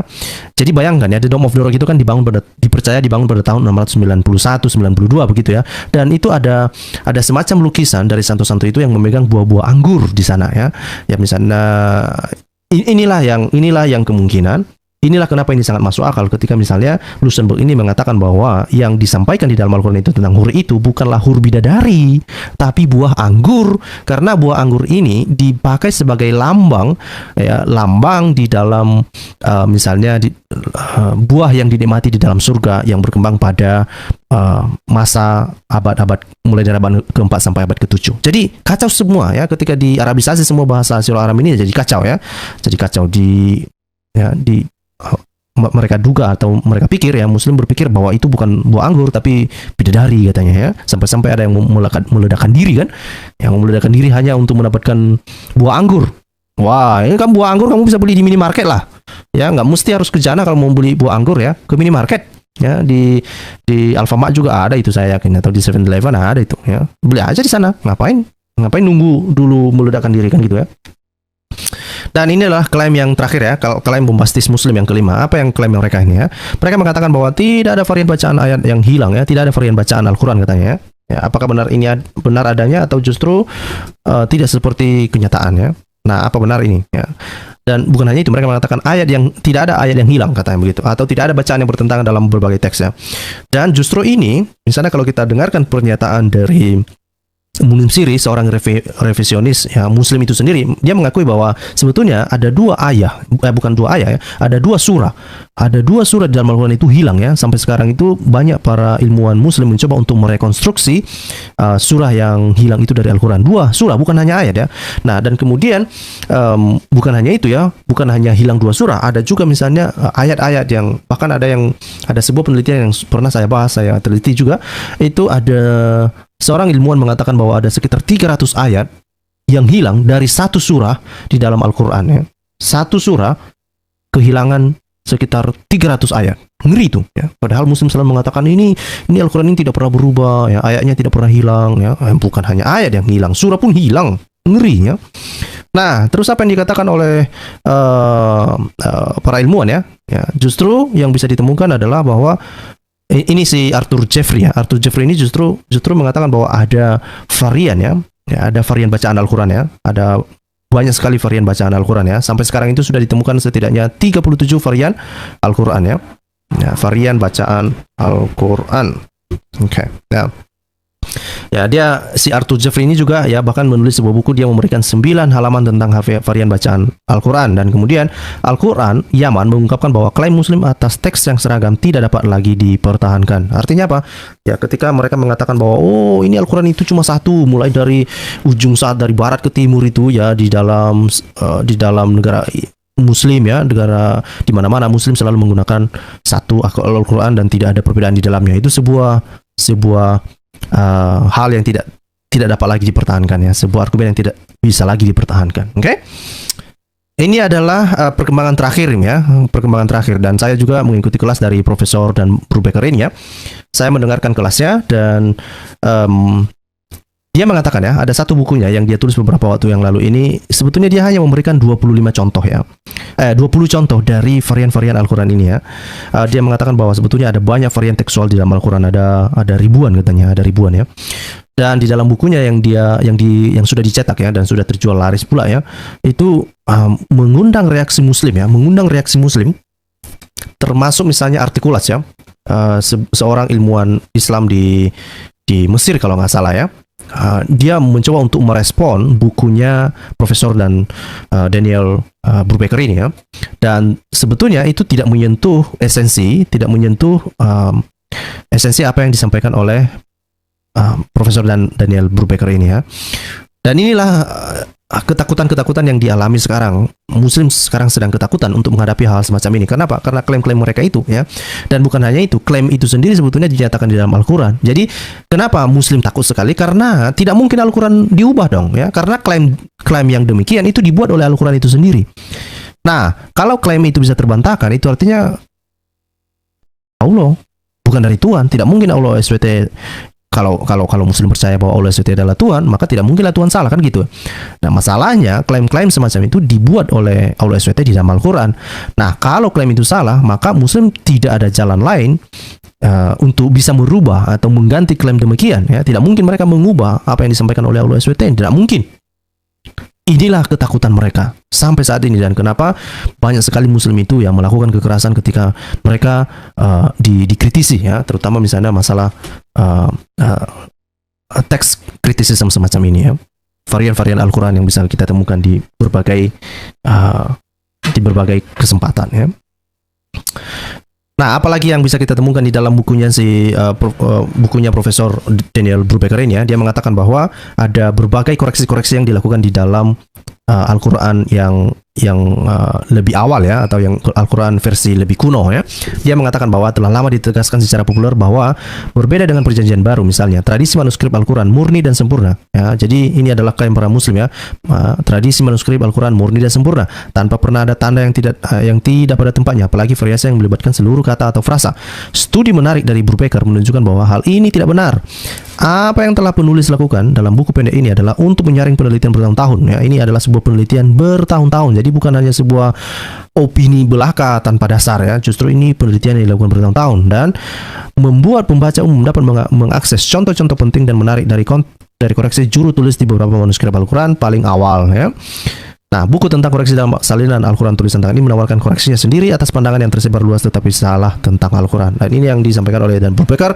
Speaker 1: Jadi bayangkan ya, The Dome of the Rock itu kan dipercaya dibangun pada tahun 691 92 begitu ya. Dan itu ada semacam lukisan dari santo-santo itu yang memegang buah-buah anggur di sana ya. Ya misalnya inilah yang kemungkinan. Inilah kenapa ini sangat masuk akal ketika misalnya Luxembourg ini mengatakan bahwa yang disampaikan di dalam Al-Quran itu tentang hur itu bukanlah hur bidadari, tapi buah anggur. Karena buah anggur ini dipakai sebagai lambang di dalam misalnya buah yang dinikmati di dalam surga yang berkembang pada masa abad-abad mulai dari abad ke-4 sampai abad ke-7. Jadi kacau semua ya, ketika di Arabisasi semua bahasa Siro Aram ini jadi kacau ya. Jadi kacau mereka duga atau mereka pikir ya, muslim berpikir bahwa itu bukan buah anggur tapi bidadari katanya ya. Sampai-sampai ada yang meledakkan diri kan, yang meledakkan diri hanya untuk mendapatkan buah anggur. Wah, ini kan buah anggur kamu bisa beli di minimarket lah ya, nggak mesti harus ke jana kalau mau beli buah anggur ya, ke minimarket ya. Di Alfamart juga ada itu saya yakin, atau di 7-Eleven ada itu ya, beli aja di sana. Ngapain nunggu dulu meledakkan diri kan gitu ya. Dan ini adalah klaim yang terakhir ya, klaim bombastis muslim yang kelima. Apa yang klaim mereka ini ya? Mereka mengatakan bahwa tidak ada varian bacaan ayat yang hilang ya, tidak ada varian bacaan Al-Quran katanya ya. Ya, apakah benar ini benar adanya atau justru tidak seperti kenyataan ya? Nah, apa benar ini ya? Dan bukan hanya itu, mereka mengatakan tidak ada ayat yang hilang katanya begitu, atau tidak ada bacaan yang bertentangan dalam berbagai teks ya. Dan justru ini, misalnya kalau kita dengarkan pernyataan dari Munim Siri, seorang revisionis ya, muslim itu sendiri, dia mengakui bahwa sebetulnya ada bukan dua ayat ya, ada dua surah di dalam Al-Quran itu hilang ya. Sampai sekarang itu banyak para ilmuwan muslim mencoba untuk merekonstruksi surah yang hilang itu dari Al-Quran. Dua surah, bukan hanya ayat ya. Nah, dan kemudian bukan hanya itu ya, bukan hanya hilang dua surah, ada juga misalnya ayat-ayat yang bahkan ada sebuah penelitian yang pernah saya bahas, saya teliti juga, itu ada seorang ilmuwan mengatakan bahwa ada sekitar 300 ayat yang hilang dari satu surah di dalam Al-Quran ya. Satu surah kehilangan sekitar 300 ayat. Ngeri itu ya. Padahal muslim selalu mengatakan ini Al-Quran ini tidak pernah berubah ya, ayatnya tidak pernah hilang ya. Bukan hanya ayat yang hilang, surah pun hilang. Ngeri ya. Nah, terus apa yang dikatakan oleh para ilmuwan ya? Justru yang bisa ditemukan adalah bahwa ini si Arthur Jeffrey ya. Arthur Jeffrey ini justru mengatakan bahwa ada varian ya, ada varian bacaan Al-Quran ya. Ada banyak sekali varian bacaan Al-Quran ya. Sampai sekarang itu sudah ditemukan setidaknya 37 varian Al-Quran ya. Varian bacaan Al-Quran. Oke. Ya, si Arthur Jeffrey ini juga ya bahkan menulis sebuah buku, dia memberikan 9 halaman tentang varian bacaan Al-Quran. Dan kemudian Al-Quran Yaman mengungkapkan bahwa klaim muslim atas teks yang seragam tidak dapat lagi dipertahankan. Artinya apa? Ya, ketika mereka mengatakan bahwa ini Al-Quran itu cuma satu, mulai dari ujung saat dari barat ke timur itu ya, di dalam negara muslim ya, negara di mana-mana muslim selalu menggunakan satu Al-Quran dan tidak ada perbedaan di dalamnya. Itu sebuah hal yang tidak dapat lagi dipertahankan ya, sebuah argumen yang tidak bisa lagi dipertahankan. Oke? Ini adalah perkembangan terakhir dan saya juga mengikuti kelas dari Profesor dan Brubaker ini ya. Saya mendengarkan kelasnya dan dia mengatakan ya, ada satu bukunya yang dia tulis beberapa waktu yang lalu ini, sebetulnya dia hanya memberikan 25 contoh ya. 20 contoh dari varian-varian Al-Quran ini ya. Dia mengatakan bahwa sebetulnya ada banyak varian tekstual di dalam Al-Quran, ada ribuan katanya, ada ribuan ya. Dan di dalam bukunya yang sudah dicetak ya dan sudah terjual laris pula ya, itu mengundang reaksi Muslim ya, termasuk misalnya Artikulas ya, seorang ilmuwan Islam di Mesir kalau nggak salah ya. Dia mencoba untuk merespon bukunya Profesor dan Daniel Brubaker ini ya, dan sebetulnya itu tidak menyentuh esensi apa yang disampaikan oleh Profesor dan Daniel Brubaker ini ya. Dan inilah ketakutan-ketakutan yang dialami sekarang. Muslim sekarang sedang ketakutan untuk menghadapi hal semacam ini. Kenapa? Karena klaim-klaim mereka itu ya. Dan bukan hanya itu, klaim itu sendiri sebetulnya dinyatakan di dalam Al-Quran. Jadi kenapa Muslim takut sekali? Karena tidak mungkin Al-Quran diubah dong ya. Karena klaim yang demikian itu dibuat oleh Al-Quran itu sendiri. Nah, kalau klaim itu bisa terbantahkan, itu artinya Allah bukan dari Tuhan. Tidak mungkin Allah SWT. Kalau Muslim percaya bahwa Allah SWT adalah Tuhan, maka tidak mungkinlah Tuhan salah, kan gitu. Nah, masalahnya klaim-klaim semacam itu dibuat oleh Allah SWT di dalam Al-Quran. Nah, kalau klaim itu salah, maka Muslim tidak ada jalan lain untuk bisa merubah atau mengganti klaim demikian ya. Tidak mungkin mereka mengubah apa yang disampaikan oleh Allah SWT, tidak mungkin. Inilah ketakutan mereka sampai saat ini, dan kenapa banyak sekali Muslim itu yang melakukan kekerasan ketika mereka dikritisi ya, terutama misalnya masalah teks kritisisme semacam ini ya, varian-varian Al-Quran yang bisa kita temukan di berbagai kesempatan ya. Nah, apalagi yang bisa kita temukan di dalam bukunya bukunya Profesor Daniel Brubaker ini ya, dia mengatakan bahwa ada berbagai koreksi-koreksi yang dilakukan di dalam Al-Quran yang lebih awal ya, atau yang Al-Quran versi lebih kuno ya. Dia mengatakan bahwa telah lama ditegaskan secara populer bahwa berbeda dengan perjanjian baru, misalnya tradisi manuskrip Al-Quran murni dan sempurna ya. Jadi ini adalah klaim para Muslim ya, tradisi manuskrip Al-Quran murni dan sempurna tanpa pernah ada tanda yang tidak pada tempatnya, apalagi variasi yang melibatkan seluruh kata atau frasa. Studi menarik dari Brubaker menunjukkan bahwa hal ini tidak benar. Apa yang telah penulis lakukan dalam buku pendek ini adalah untuk menyaring penelitian bertahun-tahun ya. Ini adalah sebuah penelitian bertahun-tahun. Jadi bukan hanya sebuah opini belaka tanpa dasar ya. Justru ini penelitian yang dilakukan bertahun-tahun dan membuat pembaca umum dapat mengakses contoh-contoh penting dan menarik dari koreksi juru tulis di beberapa manuskrip Al-Quran paling awal ya. Nah, buku tentang koreksi dalam salinan Al-Quran tulisan tangan ini menawarkan koreksinya sendiri atas pandangan yang tersebar luas tetapi salah tentang Al-Quran. Dan ini yang disampaikan oleh Dan Brubaker.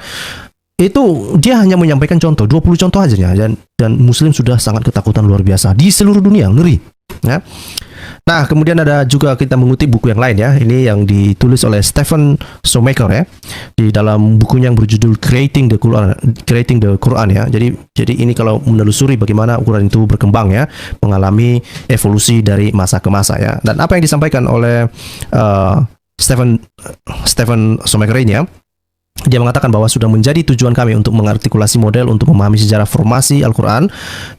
Speaker 1: Itu dia hanya menyampaikan contoh, 20 contoh aja ya, dan Muslim sudah sangat ketakutan luar biasa di seluruh dunia, ngeri ya. Nah, kemudian ada juga kita mengutip buku yang lain ya. Ini yang ditulis oleh Stephen Shoemaker ya, di dalam bukunya yang berjudul Creating the Quran ya. Jadi ini kalau menelusuri bagaimana Al-Quran itu berkembang ya, mengalami evolusi dari masa ke masa ya. Dan apa yang disampaikan oleh Stephen Shoemaker ini ya, dia mengatakan bahwa sudah menjadi tujuan kami untuk mengartikulasi model untuk memahami sejarah formasi Al-Quran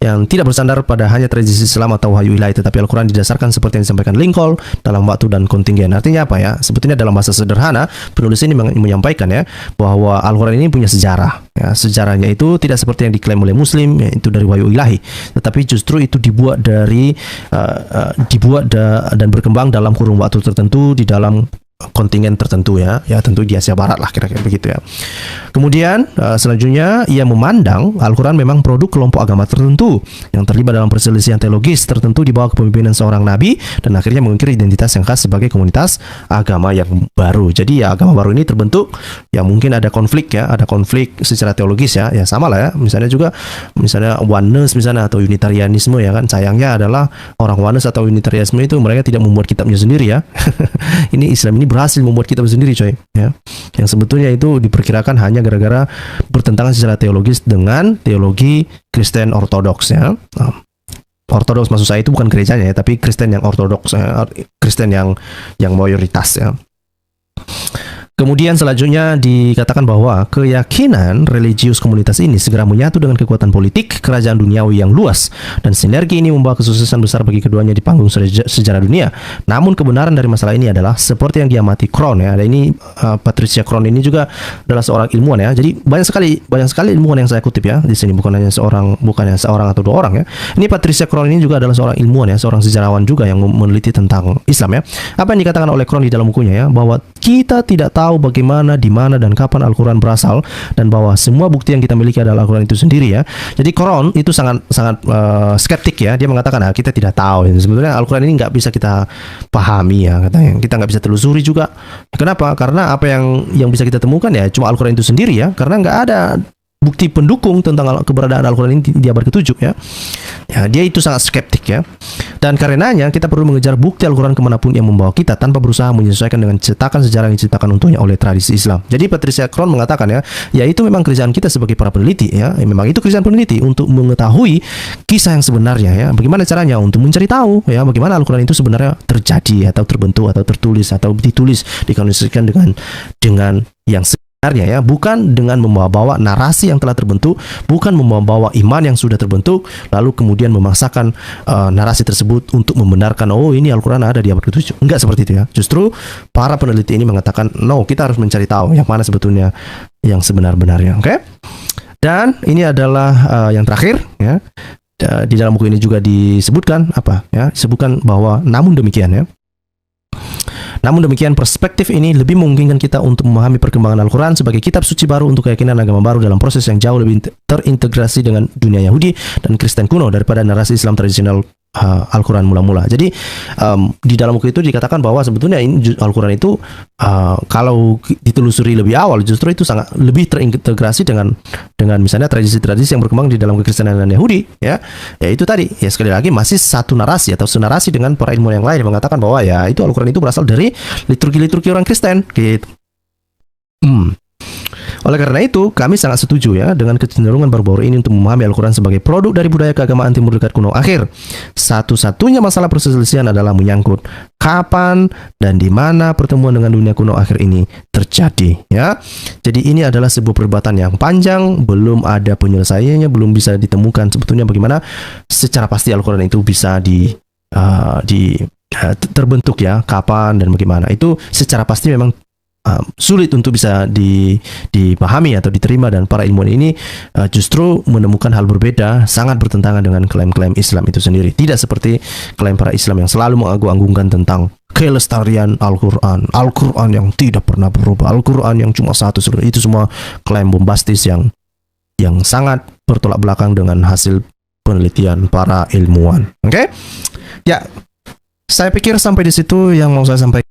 Speaker 1: yang tidak bersandar pada hanya tradisi Islam atau wahyu ilahi, tetapi Al-Quran didasarkan seperti yang disampaikan Lincoln dalam waktu dan kontingen. Artinya apa ya? Sebetulnya dalam bahasa sederhana, penulis ini menyampaikan ya, bahwa Al-Quran ini punya sejarah. Ya, sejarahnya itu tidak seperti yang diklaim oleh Muslim, yaitu dari wahyu ilahi, tetapi justru itu dibuat dan berkembang dalam kurun waktu tertentu di dalam kontingen tertentu ya tentu di Asia Barat lah kira-kira begitu ya. Kemudian selanjutnya ia memandang Al-Quran memang produk kelompok agama tertentu yang terlibat dalam perselisihan teologis tertentu di bawah kepemimpinan seorang nabi dan akhirnya mengukir identitas yang khas sebagai komunitas agama yang baru. Jadi ya agama baru ini terbentuk ya, mungkin ada konflik secara teologis ya sama lah ya. Misalnya oneness misalnya atau unitarianisme ya kan, sayangnya adalah orang oneness atau unitarianisme itu mereka tidak membuat kitabnya sendiri ya. Ini Islam ini berhasil membuat kitab sendiri coy ya, yang sebetulnya itu diperkirakan hanya gara-gara bertentangan secara teologis dengan teologi Kristen Ortodoks ya. Ortodoks maksud saya itu bukan gerejanya ya, tapi Kristen yang ortodoks ya, Kristen yang mayoritas ya. Kemudian selanjutnya dikatakan bahwa keyakinan religius komunitas ini segera menyatu dengan kekuatan politik kerajaan duniawi yang luas dan sinergi ini membawa kesuksesan besar bagi keduanya di panggung sejarah dunia. Namun kebenaran dari masalah ini adalah seperti yang diamati Krohn ya. Dan ini Patricia Krohn ini juga adalah seorang ilmuwan ya. Jadi banyak sekali ilmuwan yang saya kutip ya di sini, bukan hanya seorang atau dua orang ya. Ini Patricia Krohn ini juga adalah seorang ilmuwan ya, seorang sejarawan juga yang meneliti tentang Islam ya. Apa yang dikatakan oleh Krohn di dalam bukunya ya, bahwa kita tidak tahu tahu bagaimana, di mana dan kapan Al-Quran berasal, dan bahwa semua bukti yang kita miliki adalah Al-Quran itu sendiri ya. Jadi Quran itu sangat skeptik ya. Dia mengatakan kita tidak tahu. Sebetulnya Al-Quran ini nggak bisa kita pahami ya, katanya. Kita nggak bisa telusuri juga. Kenapa? Karena apa yang bisa kita temukan ya cuma Al-Quran itu sendiri ya. Karena nggak ada bukti pendukung tentang keberadaan Al-Quran ini di abad ke-7 ya. Ya, dia itu sangat skeptik ya. Dan karenanya kita perlu mengejar bukti Al-Quran kemanapun yang membawa kita tanpa berusaha menyesuaikan dengan cetakan sejarah yang diciptakan untuknya oleh tradisi Islam. Jadi Patricia Cron mengatakan ya itu memang kerjaan kita sebagai para peneliti ya. Memang itu kerjaan peneliti untuk mengetahui kisah yang sebenarnya ya. Bagaimana caranya untuk mencari tahu ya bagaimana Al-Quran itu sebenarnya terjadi atau terbentuk atau tertulis atau ditulis dikomunikasikan dengan yang ya, bukan dengan membawa-bawa narasi yang telah terbentuk, bukan membawa-bawa iman yang sudah terbentuk, lalu kemudian memaksakan narasi tersebut untuk membenarkan ini Al-Quran ada di abad ke-7. Enggak seperti itu ya. Justru para peneliti ini mengatakan no, kita harus mencari tahu yang mana sebetulnya yang sebenar-benarnya. Oke? Dan ini adalah yang terakhir ya. Di dalam buku ini juga disebutkan disebutkan bahwa namun demikian ya. Namun demikian, perspektif ini lebih memungkinkan kita untuk memahami perkembangan Al-Quran sebagai kitab suci baru untuk keyakinan agama baru dalam proses yang jauh lebih terintegrasi dengan dunia Yahudi dan Kristen kuno daripada narasi Islam tradisional Al-Quran mula-mula. Jadi di dalam buku itu dikatakan bahwa sebetulnya Al-Quran itu kalau ditelusuri lebih awal justru itu sangat lebih terintegrasi dengan misalnya tradisi-tradisi yang berkembang di dalam kekristenan dan Yahudi ya. Ya itu tadi ya, sekali lagi masih satu narasi atau senarasi dengan para ilmuwan yang lain yang mengatakan bahwa ya itu Al-Quran itu berasal dari liturgi-liturgi orang Kristen gitu. Oleh karena itu, kami sangat setuju ya dengan kecenderungan baru-baru ini untuk memahami Al-Quran sebagai produk dari budaya keagamaan Timur Dekat kuno akhir. Satu-satunya masalah perselisihan adalah menyangkut kapan dan di mana pertemuan dengan dunia kuno akhir ini terjadi ya. Jadi ini adalah sebuah perdebatan yang panjang, belum ada penyelesaiannya, belum bisa ditemukan sebetulnya bagaimana secara pasti Al-Quran itu bisa terbentuk ya, kapan dan bagaimana. Itu secara pasti memang sulit untuk bisa dipahami atau diterima, dan para ilmuwan ini justru menemukan hal berbeda, sangat bertentangan dengan klaim-klaim Islam itu sendiri. Tidak seperti klaim para Islam yang selalu mengagung-agungkan tentang kelestarian Al-Quran, Al-Quran yang tidak pernah berubah, Al-Quran yang cuma satu. Itu semua klaim bombastis yang sangat bertolak belakang dengan hasil penelitian para ilmuwan. Oke? Ya, saya pikir sampai di situ yang mau saya sampaikan.